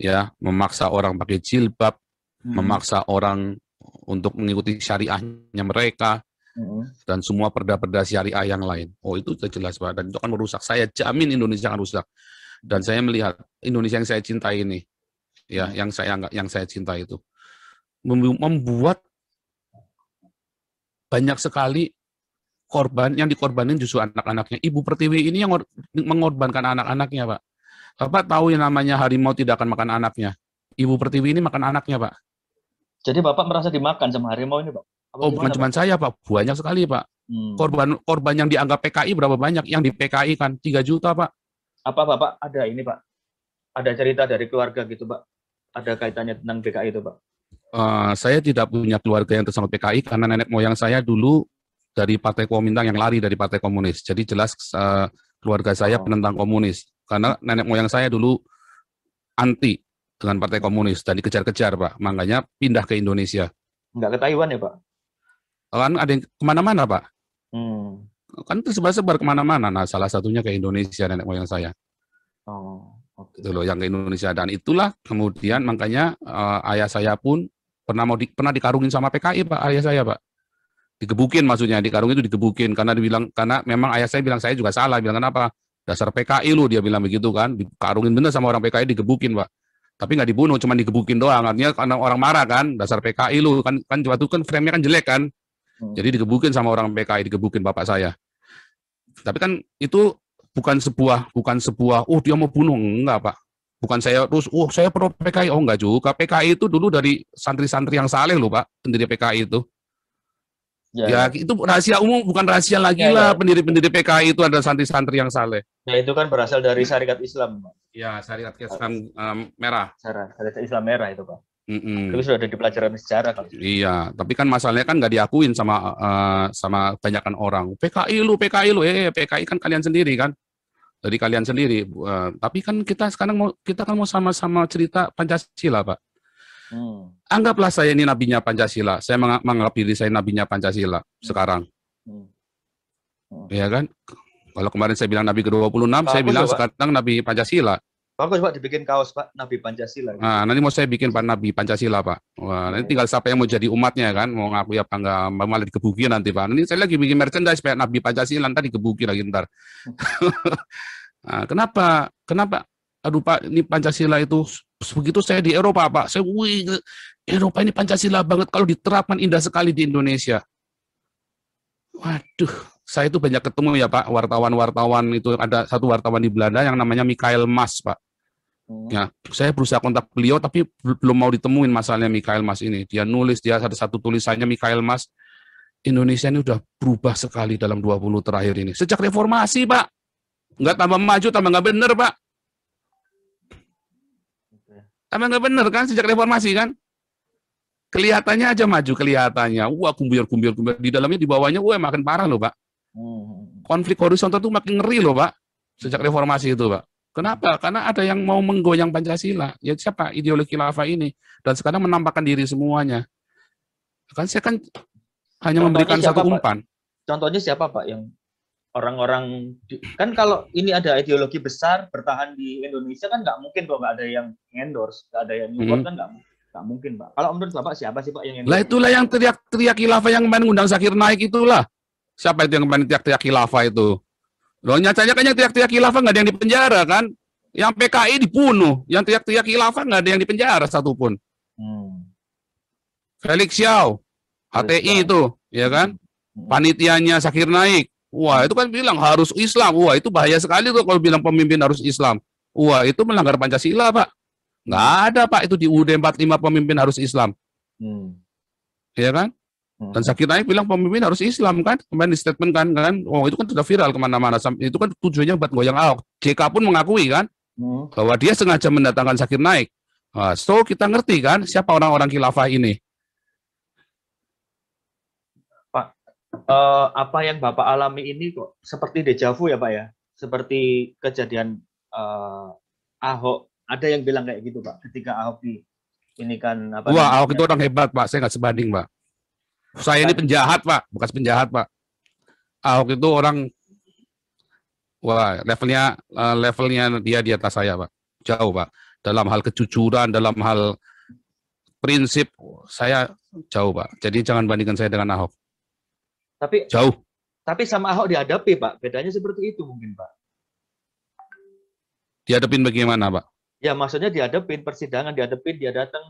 ya, memaksa orang pakai jilbab, memaksa orang untuk mengikuti syariahnya mereka, dan semua perda-perda syariah yang lain. Oh, itu sudah jelas Pak, dan itu akan merusak. Saya jamin Indonesia akan rusak. Dan saya melihat Indonesia yang saya cintai ini, ya, yang saya cintai itu membuat banyak sekali korban yang dikorbanin justru anak-anaknya. Ibu Pertiwi ini yang mengorbankan anak-anaknya, Pak. Bapak tahu yang namanya harimau tidak akan makan anaknya. Ibu Pertiwi ini makan anaknya, Pak. Jadi Bapak merasa dimakan sama harimau ini, Pak? Oh, bukan cuma saya, Pak. Banyak sekali, Pak. Korban yang dianggap PKI berapa banyak? Yang di PKI kan 3 juta, Pak. Apa Bapak ada ini, Pak? Ada cerita dari keluarga gitu, Pak? Ada kaitannya tentang PKI itu, Pak? Saya tidak punya keluarga yang tersangkut PKI karena nenek moyang saya dulu dari Partai Komintang yang lari dari Partai Komunis. Jadi jelas keluarga saya penentang komunis. Karena nenek moyang saya dulu anti dengan Partai Komunis dan dikejar-kejar, Pak. Makanya pindah ke Indonesia. Nggak ke Taiwan ya, Pak? Kan ada yang kemana-mana, Pak. Kan tersebar-sebar kemana-mana. Nah, salah satunya ke Indonesia nenek moyang saya. Okay. Itu loh, yang ke Indonesia. Dan itulah kemudian makanya ayah saya pun pernah dikarungin sama PKI, Pak. Ayah saya, Pak. Digebukin maksudnya, dikarungin itu digebukin karena memang ayah saya bilang saya juga salah. Bilang kenapa? Dasar PKI lu, dia bilang begitu kan, dikarungin bener sama orang PKI, digebukin Pak. Tapi nggak dibunuh, cuma digebukin doang. Artinya karena orang marah kan, dasar PKI lu kan waktu kan frame-nya kan jelek kan. Jadi digebukin sama orang PKI, digebukin bapak saya. Tapi kan itu bukan sebuah dia mau bunuh, enggak Pak. Bukan saya terus saya pro PKI, enggak juga. PKI itu dulu dari santri-santri yang saleh loh Pak, pendiri PKI itu. Ya, itu rahasia umum, bukan rahasia lagi lah. Pendiri-pendiri PKI itu ada santri-santri yang saleh. Ya, itu kan berasal dari syarikat Islam, Pak. Ya, syarikat Islam merah. Syarikat Islam merah itu, Pak. Itu sudah ada di pelajaran sejarah kalau. Iya, tapi kan masalahnya kan nggak diakuin sama kebanyakan orang. PKI lu, PKI kan kalian sendiri kan. Dari kalian sendiri. Tapi kan kita mau sama-sama cerita Pancasila, Pak. Anggaplah saya ini nabinya Pancasila. Saya menganggap diri saya nabinya Pancasila sekarang. Ya kan? Kalau kemarin saya bilang nabi ke-26, saya bilang sekarang nabi Pancasila. Bagus Pak, dibikin kaos Pak, nabi Pancasila. Nah, nanti mau saya bikin Pak nabi Pancasila, Pak. Wah, nanti tinggal siapa yang mau jadi umatnya kan, mau ngaku apa enggak, malah digebukin nanti, Pak. Nanti saya lagi bikin merchandise Pak nabi Pancasila, nanti digebukin lagi ntar. Nah, kenapa? Aduh Pak, ini Pancasila itu begitu saya di Eropa Pak, Eropa ini Pancasila banget, kalau diterapkan indah sekali di Indonesia. Waduh, saya itu banyak ketemu ya Pak, wartawan-wartawan itu, ada satu wartawan di Belanda yang namanya Michael Mas Pak. Ya, saya berusaha kontak beliau tapi belum mau ditemuin masalahnya Michael Mas ini. Dia nulis, dia ada satu tulisannya Michael Mas, Indonesia ini udah berubah sekali dalam 20 terakhir ini. Sejak reformasi Pak, nggak tambah maju, tambah nggak bener Pak. Tambah nggak bener kan sejak reformasi kan. Kelihatannya aja maju, kelihatannya. Wah, kumbir. Di dalamnya, di bawahnya, makin parah loh, Pak. Konflik horizontal itu makin ngeri loh, Pak. Sejak reformasi itu, Pak. Kenapa? Karena ada yang mau menggoyang Pancasila. Ya siapa? Ideologi khilafah ini. Dan sekarang menampakkan diri semuanya. Kan saya kan hanya memberikan satu umpan. Contohnya siapa, Pak? Yang orang-orang kan kalau ini ada ideologi besar bertahan di Indonesia kan nggak mungkin kok nggak ada yang endorse, nggak ada yang support kan nggak mungkin Pak. Kalau menurut Bapak siapa sih Pak yang endorse? Lah itulah yang teriak-teriak khilafah yang kemarin undang Zakir Naik itulah. Siapa itu yang kemarin teriak-teriak khilafah itu? Loh nyatanya kan yang teriak-teriak khilafah nggak ada yang dipenjara kan? Yang PKI dibunuh, yang teriak-teriak khilafah nggak ada yang dipenjara satupun. Felix Xiao, HTI itu, ya kan? Panitianya Zakir Naik. Wah, itu kan bilang harus Islam. Wah, itu bahaya sekali tuh kalau bilang pemimpin harus Islam. Wah, itu melanggar Pancasila, Pak. Nggak ada, Pak. Itu di UUD 45 pemimpin harus Islam. Iya kan? Dan Zakir Naik bilang pemimpin harus Islam, kan? Kemarin di statement kan. Oh, itu kan sudah viral kemana-mana. Itu kan tujuannya buat goyang Ahok. JK pun mengakui, kan? bahwa dia sengaja mendatangkan Zakir Naik. So kita ngerti kan siapa orang-orang khilafah ini. Pak, apa yang Bapak alami ini kok seperti dejavu ya Pak ya? Seperti kejadian Ahok. Ada yang bilang kayak gitu Pak, ketika Ahok ini kan apa? Wah, Ahok itu orang hebat Pak, saya nggak sebanding Pak. Saya ini penjahat Pak, bekas penjahat Pak. Ahok itu orang, wah levelnya dia di atas saya Pak, jauh Pak. Dalam hal kejujuran, dalam hal prinsip, saya jauh Pak. Jadi jangan bandingkan saya dengan Ahok. Tapi jauh. Tapi sama Ahok dihadapi Pak, bedanya seperti itu mungkin Pak. Dihadapin bagaimana Pak? Ya maksudnya dihadapin persidangan, dihadapin, dia datang,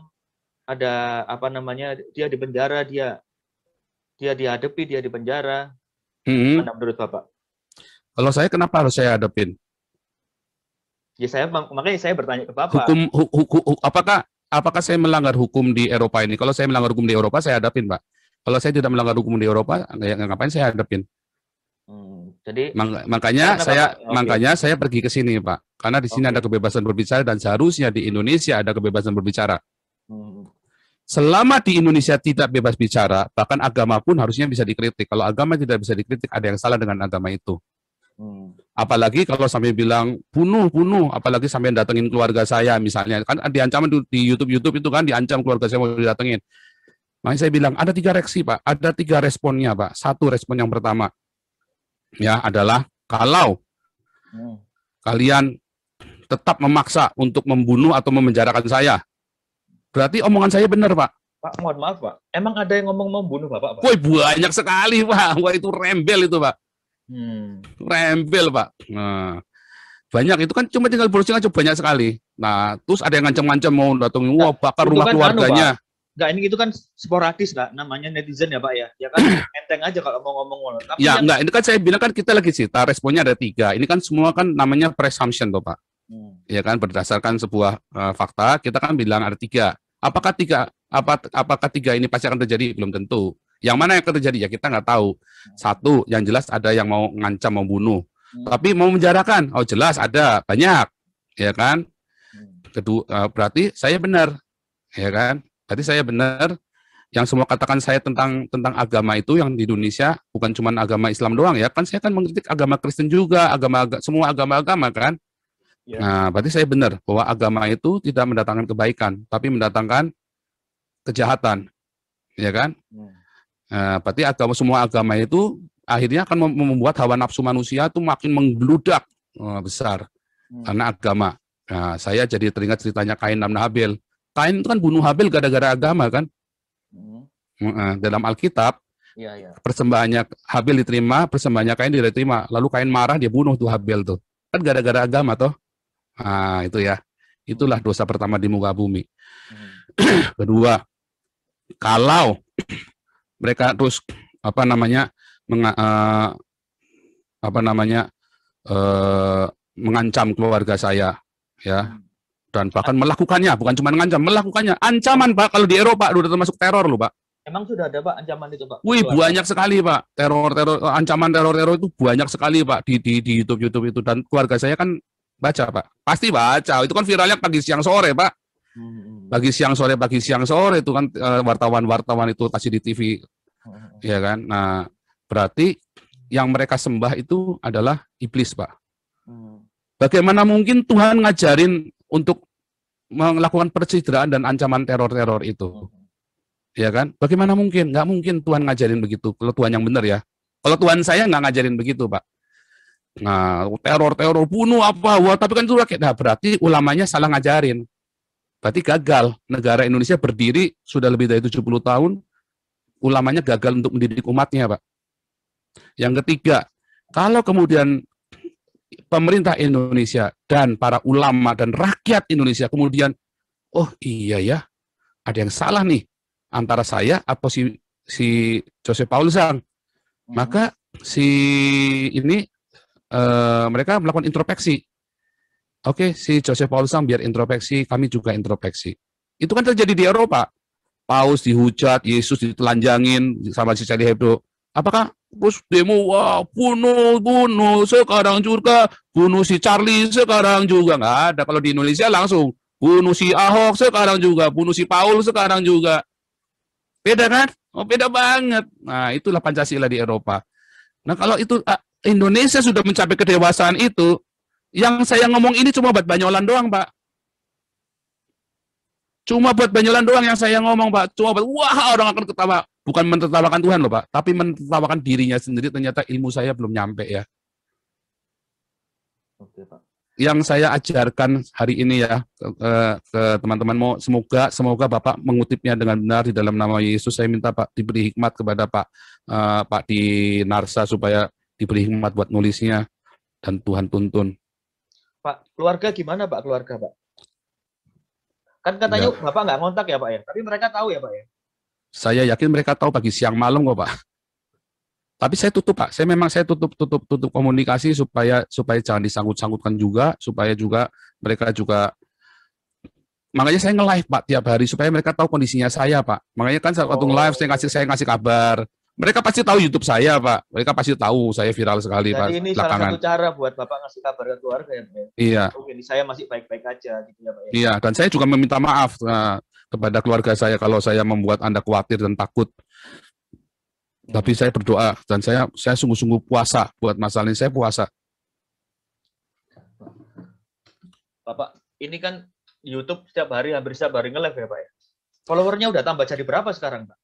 ada apa namanya, dia di penjara, dia dihadapi, dia di penjara. Mana menurut Bapak? Kalau saya kenapa harus saya hadapin? Ya makanya saya bertanya ke Bapak. Apakah saya melanggar hukum di Eropa ini? Kalau saya melanggar hukum di Eropa, saya hadapin Pak. Kalau saya tidak melanggar hukum di Eropa, ngapain saya hadapin? Jadi makanya saya pergi ke sini Pak. Karena di sini ada kebebasan berbicara dan seharusnya di Indonesia ada kebebasan berbicara. Selama di Indonesia tidak bebas bicara, bahkan agama pun harusnya bisa dikritik. Kalau agama tidak bisa dikritik, ada yang salah dengan agama itu. Apalagi kalau sampai bilang bunuh, apalagi sampai datengin keluarga saya misalnya. Kan diancaman di YouTube itu kan diancam keluarga saya mau didatengin. Makanya saya bilang ada 3 reaksi Pak, ada 3 responnya Pak. Satu respon yang pertama ya adalah kalau kalian tetap memaksa untuk membunuh atau memenjarakan saya, berarti omongan saya benar, Pak. Pak, mohon maaf, Pak. Emang ada yang ngomong membunuh Bapak, Pak? Woi, banyak sekali, Pak. Wah, itu rembel itu, Pak. Rembel, Pak. Nah, banyak itu kan cuma tinggal browsing aja banyak sekali. Nah, terus ada yang ngancam-ngancam mau datangin, wah, bakar rumah keluarganya. Enggak, ini itu kan sporadis, Kak. Namanya netizen ya, Pak ya. Ya kan enteng aja kalau mau ngomong. Tapi ya, enggak, ini kan saya bilang kan kita lagi cerita, responnya ada 3. Ini kan semua kan namanya presumption, toh, Pak. Ya kan berdasarkan sebuah fakta kita kan bilang ada 3. Apakah 3 ini pasti akan terjadi? Belum tentu. Yang mana yang akan terjadi ya kita nggak tahu. Satu, yang jelas ada yang mau ngancam mau bunuh. Tapi mau menjarakan, oh jelas ada banyak, ya kan. Kedua, berarti saya benar, ya kan. Berarti saya benar. Yang semua katakan saya tentang agama itu yang di Indonesia bukan cuma agama Islam doang ya kan. Saya kan mengkritik agama Kristen juga, semua agama-agama kan. Ya. Nah, berarti saya benar bahwa agama itu tidak mendatangkan kebaikan, tapi mendatangkan kejahatan, ya kan? Nah, berarti semua agama itu akhirnya akan membuat hawa nafsu manusia itu makin menggeludak besar karena agama. Nah, saya jadi teringat ceritanya Kain dan Habil. Kain itu kan bunuh Habil gara-gara agama kan? Dalam Alkitab, persembahannya Habil diterima, persembahannya Kain tidak diterima. Lalu Kain marah, dia bunuh tuh Habil tuh. Kan gara-gara agama toh. Nah, itu ya. Itulah dosa pertama di muka bumi. Kedua, kalau mereka terus mengancam keluarga saya, ya, dan bahkan melakukannya, bukan cuma mengancam, melakukannya. Ancaman Pak, kalau di Eropa udah termasuk teror loh Pak. Emang sudah ada Pak ancaman itu Pak? Wih, banyak sekali Pak. Ancaman teror itu banyak sekali Pak di YouTube itu, dan keluarga saya kan baca Pak. Pasti baca. Itu kan viralnya pagi siang sore Pak. Pagi siang sore itu kan wartawan itu kasih di TV. Ya kan? Nah, berarti yang mereka sembah itu adalah iblis Pak. Bagaimana mungkin Tuhan ngajarin untuk melakukan pencitraan dan ancaman teror-teror itu? Ya kan? Bagaimana mungkin? Nggak mungkin Tuhan ngajarin begitu. Kalau Tuhan yang benar ya. Kalau Tuhan saya nggak ngajarin begitu, Pak. Nah, teror bunuh apa? Wah, tapi kan itu rakyat. Nah, berarti ulamanya salah ngajarin. Berarti gagal. Negara Indonesia berdiri sudah lebih dari 70 tahun. Ulamanya gagal untuk mendidik umatnya, Pak. Yang ketiga, kalau kemudian pemerintah Indonesia dan para ulama dan rakyat Indonesia kemudian, oh iya ya, ada yang salah nih antara saya atau si Joseph Paul Sang, maka mereka melakukan introspeksi. Oke, si Joseph Paul Sang biar introspeksi, kami juga introspeksi. Itu kan terjadi di Eropa. Paus dihujat, Yesus ditelanjangin sama si Charlie Hebdo. Apakah terus demo, wah bunuh sekarang juga, bunuh si Charlie sekarang juga. Nggak ada. Kalau di Indonesia langsung bunuh si Ahok sekarang juga, bunuh si Paul sekarang juga. Beda kan? Oh, beda banget. Nah, itulah Pancasila di Eropa. Nah, kalau itu Indonesia sudah mencapai kedewasaan itu, yang saya ngomong ini cuma buat Banyolan doang, Pak. Cuma buat Banyolan doang yang saya ngomong, Pak. Cuma buat, wah, orang akan ketawa. Bukan mentertawakan Tuhan loh, Pak. Tapi mentertawakan dirinya sendiri, ternyata ilmu saya belum nyampe ya. Oke, Pak. Yang saya ajarkan hari ini ya, ke teman-teman, semoga Bapak mengutipnya dengan benar di dalam nama Yesus. Saya minta Pak diberi hikmat kepada Pak di Narsa, supaya diberi hikmat buat nulisnya, dan Tuhan tuntun. Pak, keluarga gimana Pak, keluarga Pak? Kan katanya ya, Bapak nggak ngontak ya Pak ya, tapi mereka tahu ya Pak ya? Saya yakin mereka tahu pagi siang malam kok Pak. Tapi saya tutup Pak, saya tutup komunikasi supaya jangan disangkut-sangkutkan juga, supaya juga mereka juga, makanya saya nge-live Pak tiap hari supaya mereka tahu kondisinya saya Pak. Makanya kan waktu nge-live saya ngasih kabar. Mereka pasti tahu YouTube saya Pak. Mereka pasti tahu saya viral sekali Pak. Jadi ini belakangan salah satu cara buat Bapak ngasih kabar ke keluarga ya Pak ya? Iya. Oke, saya masih baik-baik aja gitu ya Pak ya? Iya, dan saya juga meminta maaf kepada keluarga saya kalau saya membuat Anda khawatir dan takut. Tapi saya berdoa dan saya sungguh-sungguh puasa buat masalah ini. Saya puasa. Bapak, ini kan YouTube setiap hari hampir setiap hari nge-live ya Pak ya? Followernya udah tambah jadi berapa sekarang Pak?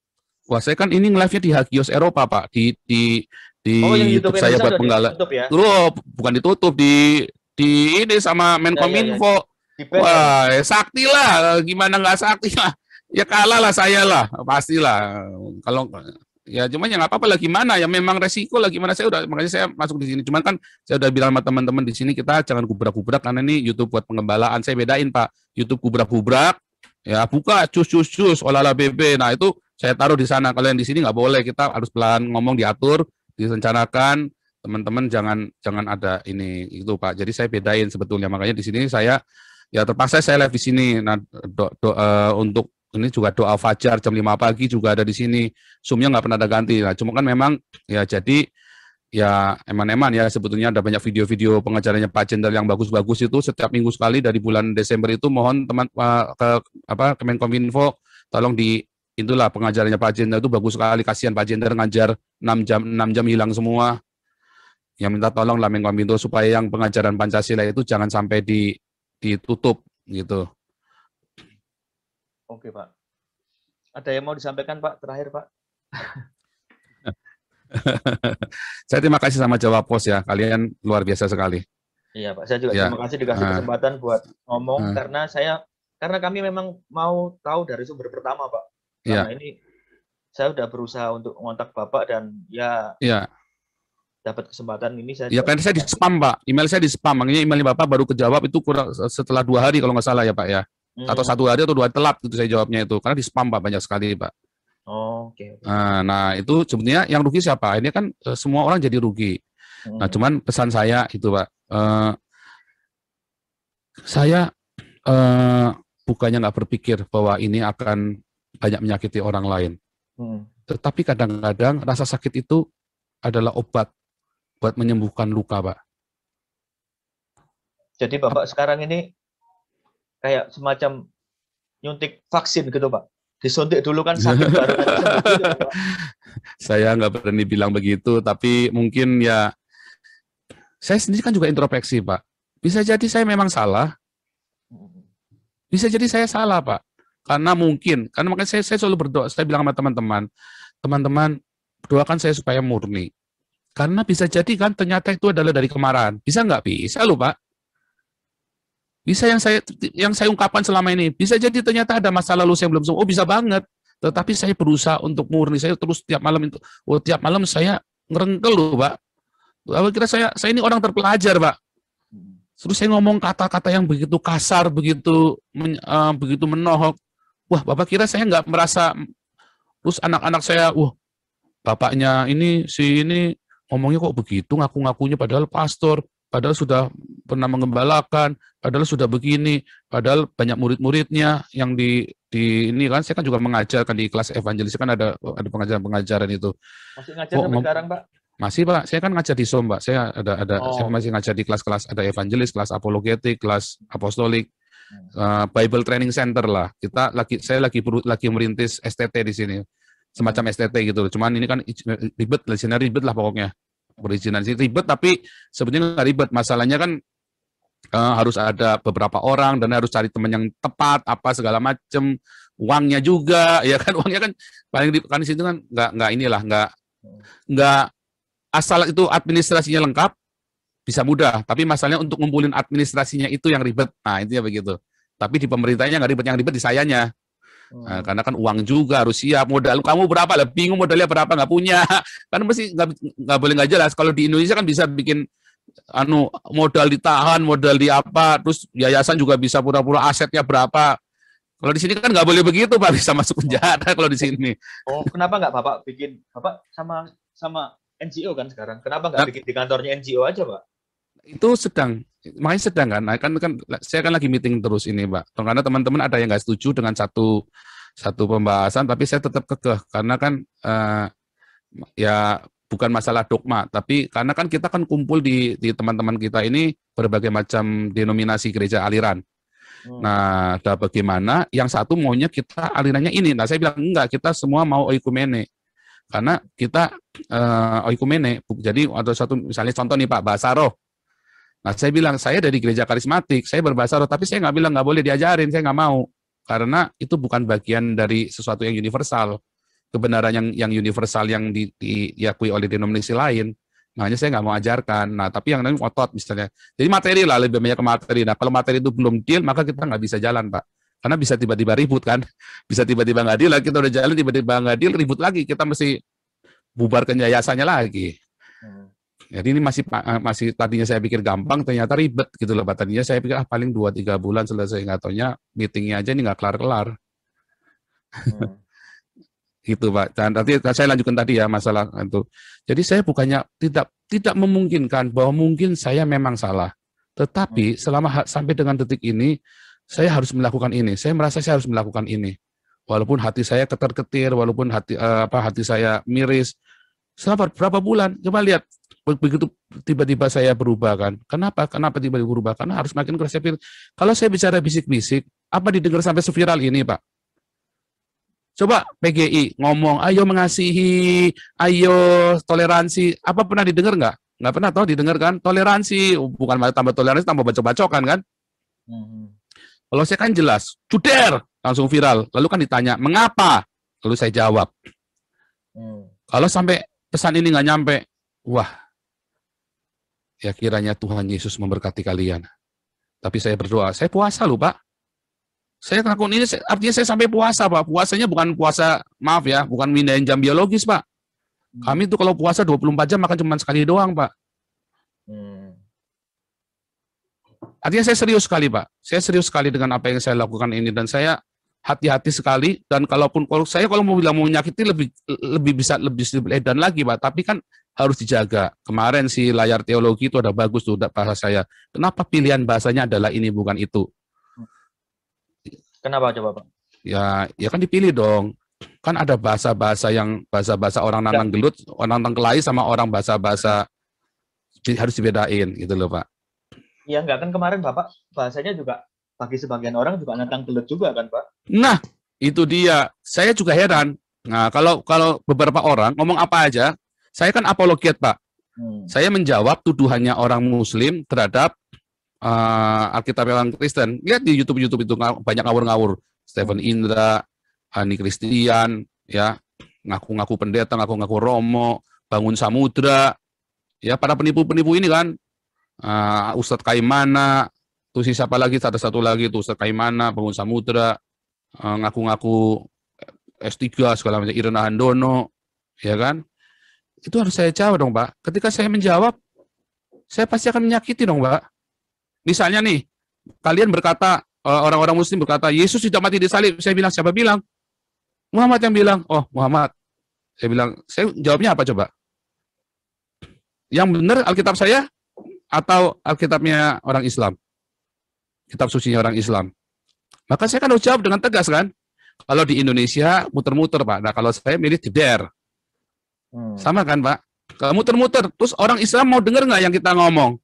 Wah, saya kan ini nge-live-nya di Hagios Eropa Pak, di YouTube saya buat penggala. Ya? Bukan ditutup, di ini sama Menkominfo. Wah, sakti lah, gimana nggak sakti lah? Ya kalah lah saya lah, pastilah. Kalau ya cuman ya nggak apa-apa lah, gimana ya, memang resiko lah, gimana, makanya saya masuk di sini. Cuman kan saya udah bilang sama teman-teman di sini, kita jangan gubrak-gubrak karena ini YouTube buat pengembalaan. Saya bedain Pak, YouTube gubrak-gubrak ya buka cus olahraga BB. Nah itu saya taruh di sana. Kalau yang di sini nggak boleh, kita harus pelan ngomong, diatur, direncanakan. Teman-teman jangan ada ini itu Pak. Jadi saya bedain sebetulnya. Makanya di sini saya ya terpaksa saya live di sini. Nah untuk ini juga doa fajar jam 5 pagi juga ada di sini. Zoom-nya nggak pernah ada ganti. Nah cuma kan memang ya jadi ya eman-eman ya, sebetulnya ada banyak video-video pengajarannya Pak Jenderal yang bagus-bagus itu setiap minggu sekali dari bulan Desember itu. Mohon teman Kemenkominfo tolong itulah pengajarannya Pak Jenderal itu bagus sekali. Kasihan Pak Jenderal ngajar 6 jam hilang semua. Yang minta tolong lah Menkominfo supaya yang pengajaran Pancasila itu jangan sampai ditutup gitu. Oke Pak. Ada yang mau disampaikan Pak terakhir Pak? Saya terima kasih sama Jawa Pos ya, kalian luar biasa sekali. Iya Pak, saya juga terima kasih dikasih kesempatan buat ngomong karena kami memang mau tahu dari sumber pertama Pak. Karena ini saya udah berusaha untuk ngontak Bapak dan ya dapat kesempatan ini saya. Ya kan saya di spam Pak, email saya di spam, makanya emailnya Bapak baru kejawab itu kurang setelah 2 hari kalau nggak salah ya Pak ya, atau 1 hari atau 2 hari telat itu saya jawabnya itu, karena di spam Pak banyak sekali Pak. Oke. Nah itu sebenarnya yang rugi siapa? Ini kan semua orang jadi rugi. Nah cuman pesan saya itu Pak, saya bukannya nggak berpikir bahwa ini akan banyak menyakiti orang lain. Tetapi kadang-kadang rasa sakit itu adalah obat buat menyembuhkan luka Pak. Jadi Bapak sekarang ini kayak semacam nyuntik vaksin gitu Pak? Disuntik dulu kan sakit baru nanti sembuh gitu, Pak. Saya nggak berani bilang begitu, tapi mungkin ya saya sendiri kan juga introspeksi Pak. Bisa jadi saya memang salah, bisa jadi saya salah Pak. Karena makanya saya selalu berdoa, saya bilang sama teman-teman doakan saya supaya murni. Karena bisa jadi kan ternyata itu adalah dari kemarahan. Bisa nggak? Bisa loh Pak. Bisa yang saya ungkapkan selama ini. Bisa jadi ternyata ada masa lalu saya belum sembuh. Oh bisa banget. Tetapi saya berusaha untuk murni. Saya terus tiap malam itu. Oh tiap malam saya ngerengkel loh Pak. Kira saya ini orang terpelajar Pak. Terus saya ngomong kata-kata yang begitu kasar, begitu menohok. Wah Bapak kira saya nggak merasa. Terus anak-anak saya, wah bapaknya ini ngomongnya kok begitu, ngaku-ngakunya padahal pastor. Padahal sudah pernah mengembalakan, padahal sudah begini, padahal banyak murid-muridnya yang di ini kan, saya kan juga mengajarkan di kelas evangelis kan ada pengajaran-pengajaran itu. Masih ngajar sampai sekarang Pak? Masih Pak, saya kan ngajar di SOM Pak. Saya saya masih ngajar di kelas-kelas, ada evangelis, kelas apologetik, kelas apostolik, Bible Training Center lah. Saya lagi merintis STT di sini. Semacam STT gitu. Cuman ini kan ribet lah pokoknya. Perizinan sih ribet, tapi sebetulnya nggak ribet. Masalahnya kan harus ada beberapa orang dan harus cari teman yang tepat, apa segala macam, uangnya juga, ya kan, uangnya kan paling di situ kan nggak asal itu administrasinya lengkap bisa mudah, tapi masalahnya untuk ngumpulin administrasinya itu yang ribet. Nah intinya begitu. Tapi di pemerintahnya nggak ribet, yang ribet di sayanya. Nah, karena kan uang juga harus siap, modal kamu berapa lah, bingung modalnya berapa, nggak punya, kan mesti nggak boleh nggak jelas. Kalau di Indonesia kan bisa bikin modal ditahan, modal di apa, terus yayasan juga bisa pura-pura asetnya berapa. Kalau di sini kan nggak boleh begitu Pak, bisa masuk penjara kalau di sini. Oh, kenapa nggak Bapak bikin, Bapak sama NGO kan sekarang, kenapa nggak bikin di kantornya NGO aja Pak? Itu makanya sedang kan, saya kan lagi meeting terus ini Pak, karena teman-teman ada yang nggak setuju dengan satu pembahasan, tapi saya tetap kekeh, karena kan ya bukan masalah dogma, tapi karena kan kita kan kumpul di teman-teman kita ini berbagai macam denominasi gereja aliran. Nah, bagaimana yang satu maunya kita alirannya ini, nah saya bilang enggak, kita semua mau oikumene. Karena kita oikumene, jadi ada satu misalnya contoh nih Pak, bahasa roh. Nah saya bilang, saya dari gereja karismatik, saya berbahasa roh, tapi saya nggak bilang nggak boleh diajarin, saya nggak mau. Karena itu bukan bagian dari sesuatu yang universal. Kebenaran yang universal yang diakui oleh denominasi lain, makanya saya nggak mau ajarkan. Nah tapi yang lain otot misalnya. Jadi materi lah, lebih banyak ke materi. Nah kalau materi itu belum deal, maka kita nggak bisa jalan Pak. Karena bisa tiba-tiba ribut kan, bisa tiba-tiba nggak deal, kita udah jalan, tiba-tiba nggak deal, ribut lagi, kita mesti bubarkan yayasannya lagi. Jadi ini masih tadinya saya pikir gampang, ternyata ribet gitu loh Pak. Tadinya saya pikir paling 2-3 bulan selesai, nggak taunya meetingnya aja ini nggak kelar-kelar. Gitu Pak. Dan nanti saya lanjutkan tadi ya masalah itu. Jadi saya bukannya tidak memungkinkan bahwa mungkin saya memang salah, tetapi sampai dengan detik ini saya harus melakukan ini. Saya merasa saya harus melakukan ini. Walaupun hati saya ketar-ketir, walaupun hati saya miris. Selama berapa bulan? Coba lihat, begitu tiba-tiba saya berubah kan. Kenapa tiba-tiba berubah? Karena harus makin keras. Kalau saya bicara bisik-bisik, apa didengar sampai seviral ini Pak? Coba PGI ngomong, ayo mengasihi, ayo toleransi. Apa pernah didengar nggak? Nggak pernah tahu didengar kan? Toleransi, bukan tambah toleransi, tambah bacok-bacokan kan? Kalau saya kan jelas, cuder, langsung viral. Lalu kan ditanya, mengapa? Lalu saya jawab. Kalau sampai pesan ini nggak nyampe, wah, ya kiranya Tuhan Yesus memberkati kalian. Tapi saya berdoa, saya puasa loh Pak. Saya ngelakuin ini, artinya saya sampai puasa Pak. Puasanya bukan puasa, maaf ya, bukan mindahin jam biologis Pak. Kami tuh kalau puasa 24 jam makan cuma sekali doang Pak. Artinya saya serius sekali Pak. Saya serius sekali dengan apa yang saya lakukan ini, dan saya hati-hati sekali. Dan kalau mau bilang mau menyakiti lebih bisa lebih edan lagi Pak. Tapi kan harus dijaga. Kemarin si layar teologi itu ada bagus tuh bahasa saya. Kenapa pilihan bahasanya adalah ini bukan itu? Kenapa coba Pak? Ya kan dipilih dong. Kan ada bahasa-bahasa orang Nantang Gelut, orang Nantang Kelai sama orang bahasa-bahasa harus dibedain gitu loh Pak. Iya enggak, kan kemarin Bapak bahasanya juga bagi sebagian orang juga Nantang Gelut juga kan Pak? Nah, itu dia. Saya juga heran. Nah, kalau beberapa orang ngomong apa aja, saya kan apologet Pak. Saya menjawab tuduhannya orang Muslim terhadap Alkitab orang Kristen. Lihat di YouTube itu banyak ngawur-ngawur. Stephen Indra, Hani Kristian, ya, ngaku-ngaku pendeta, ngaku-ngaku Romo, Bangun Samudra, ya, para penipu-penipu ini kan, Ustadz Kaimana, terus siapa lagi, ada satu lagi tuh Ustadz Kaimana, Bangun Samudra, ngaku-ngaku S3 segala macam, Irena Handono, ya kan? Itu harus saya jawab dong Pak. Ketika saya menjawab, saya pasti akan menyakiti dong Pak. Misalnya nih, kalian berkata, orang-orang Muslim berkata, Yesus tidak mati di salib. Saya bilang, siapa bilang? Muhammad yang bilang. Oh, Muhammad. Saya bilang, saya jawabnya apa coba? Yang benar Alkitab saya atau Alkitabnya orang Islam? Kitab sucinya orang Islam. Maka saya kan harus jawab dengan tegas kan? Kalau di Indonesia muter-muter Pak. Nah kalau saya milih jeder. Sama kan Pak? Kamu muter-muter. Terus orang Islam mau dengar nggak yang kita ngomong?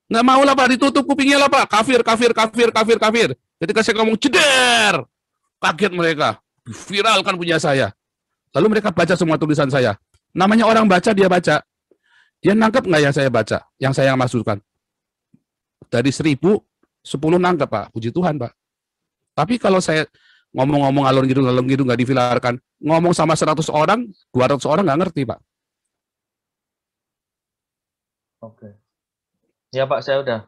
Nggak mau lah Pak, ditutup kupingnya lah Pak. Kafir, kafir, kafir, kafir, kafir. Ketika saya ngomong ceder, kaget mereka. Viralkan punya saya. Lalu mereka baca semua tulisan saya. Namanya orang baca, dia baca. Dia nangkep nggak yang saya baca, yang saya maksudkan? Dari 1000, 10 nangkep Pak. Puji Tuhan Pak. Tapi kalau saya ngomong-ngomong alur ngidung nggak divilarkan, ngomong sama 100 orang, 200 orang nggak ngerti Pak. Oke. Ya Pak, saya udah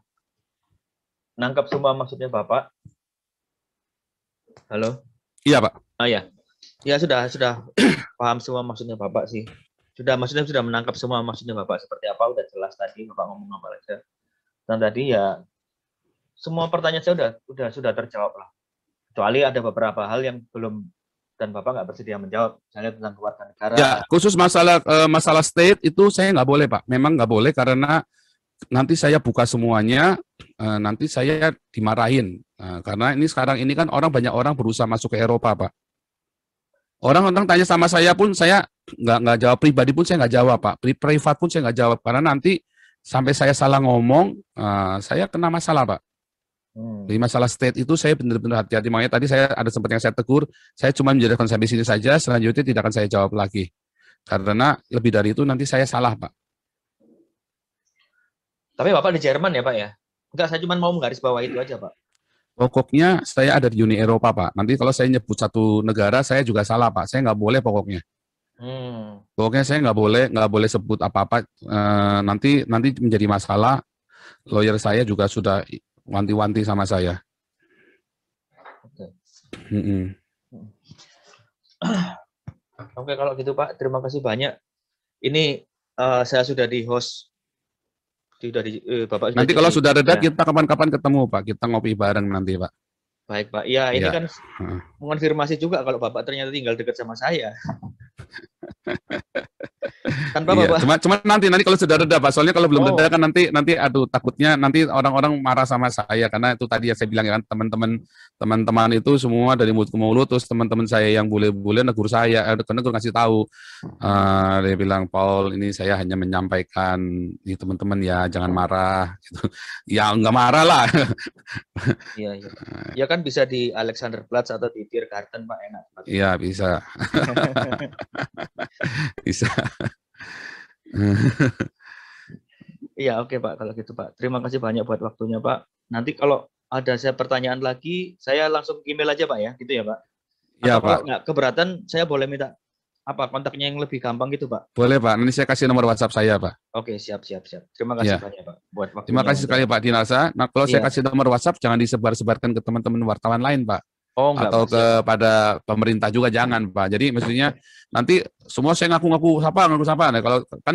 nangkap semua maksudnya Bapak. Halo? Iya Pak. Ah ya. Ya sudah paham semua maksudnya Bapak sih. Maksudnya sudah menangkap semua maksudnya Bapak seperti apa, udah jelas tadi Bapak ngomong apa aja. Dan tadi ya semua pertanyaan saya sudah terjawab lah. Kecuali ada beberapa hal yang belum dan Bapak nggak bersedia menjawab, misalnya tentang keluarga negara. Ya, khusus masalah state itu saya nggak boleh Pak. Memang nggak boleh karena nanti saya buka semuanya, nanti saya dimarahin. Karena ini sekarang ini kan banyak orang berusaha masuk ke Eropa Pak. Orang-orang tanya sama saya pun saya nggak jawab, pribadi pun saya nggak jawab Pak, privat pun saya nggak jawab karena nanti sampai saya salah ngomong, saya kena masalah Pak. Di masalah state itu saya benar-benar hati-hati, makanya tadi saya ada sempat yang saya tegur, saya cuma menjelaskan sampai sini saja, selanjutnya tidak akan saya jawab lagi. Karena lebih dari itu nanti saya salah Pak. Tapi Bapak di Jerman ya Pak ya? Enggak, saya cuma mau menggaris bawah itu aja Pak. Pokoknya saya ada di Uni Eropa Pak. Nanti kalau saya nyebut satu negara saya juga salah Pak. Saya nggak boleh pokoknya. Pokoknya saya nggak boleh sebut apa-apa. Nanti menjadi masalah. Lawyer saya juga sudah wanti-wanti sama saya. Oke. Oke, kalau gitu Pak, terima kasih banyak. Ini saya sudah di host. Bapak nanti kalau sudah reda ya. Kita kapan-kapan ketemu Pak, kita ngopi bareng nanti Pak. Baik Pak, ya ini kan mengonfirmasi juga kalau Bapak ternyata tinggal dekat sama saya. Tanpa iya, Bapak. Cuma nanti kalau sudah reda Pak, soalnya kalau belum reda kan nanti aduh takutnya nanti orang-orang marah sama saya karena itu tadi yang saya bilang kan teman-teman itu semua dari mulut ke mulut, terus teman-teman saya yang bule-bule negur saya, negur ngasih tahu, dia bilang Paul ini saya hanya menyampaikan ini teman-teman ya jangan marah gitu. Ya nggak marah lah. Iya. Ya kan bisa di Alexanderplatz atau di Tiergarten Pak, enak. Iya bisa. Bisa. Iya oke Pak, kalau gitu Pak. Terima kasih banyak buat waktunya Pak. Nanti kalau ada saya pertanyaan lagi, saya langsung email aja Pak ya, gitu ya Pak. Iya Pak. Kalau nggak keberatan, saya boleh minta kontaknya yang lebih gampang gitu Pak. Boleh Pak, nanti saya kasih nomor WhatsApp saya Pak. Oke, siap. Terima kasih banyak Pak buat waktunya. Terima kasih sekali Pak Dinarsa. Nah kalau saya kasih nomor WhatsApp jangan disebar-sebarkan ke teman-teman wartawan lain Pak. Atau kepada pemerintah juga jangan Pak. Jadi maksudnya nanti semua saya ngaku siapa. Nah,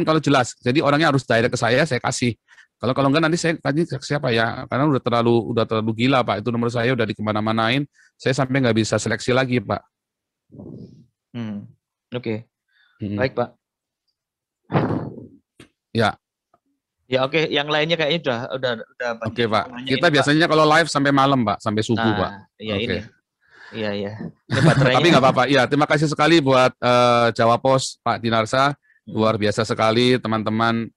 kalau jelas. Jadi orangnya harus direct ke saya kasih. Kalau enggak nanti saya kasih siapa ya? Karena udah terlalu gila Pak. Itu nomor saya udah dikemana-manain. Saya sampai nggak bisa seleksi lagi Pak. Oke. Baik Pak. Ya. Ya oke. Yang lainnya kayaknya udah. Oke Pak. Kita biasanya kalau live sampai malam Pak, sampai subuh Pak. Iya ini. Iya. Tapi nggak apa-apa. Iya, terima kasih sekali buat Jawa Pos Pak Dinarsa. Luar biasa sekali teman-teman.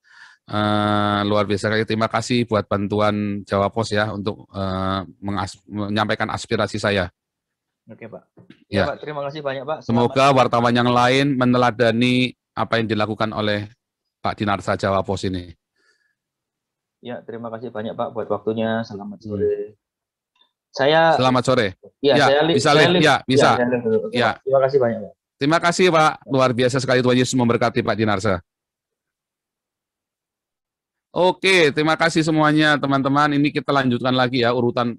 Luar biasa sekali. Terima kasih buat bantuan Jawa Pos ya untuk menyampaikan aspirasi saya. Oke Pak. Ya Pak, terima kasih banyak Pak. Semoga wartawan yang lain meneladani apa yang dilakukan oleh Pak Dinarsa Jawa Pos ini. Ya, terima kasih banyak Pak buat waktunya. Selamat sore. Selamat sore. Ya, bisa. Ya. Terima kasih banyak Pak. Terima kasih Pak. Luar biasa sekali, Tuhan Yesus memberkati Pak Dinarsa. Oke, terima kasih semuanya teman-teman. Ini kita lanjutkan lagi ya urutan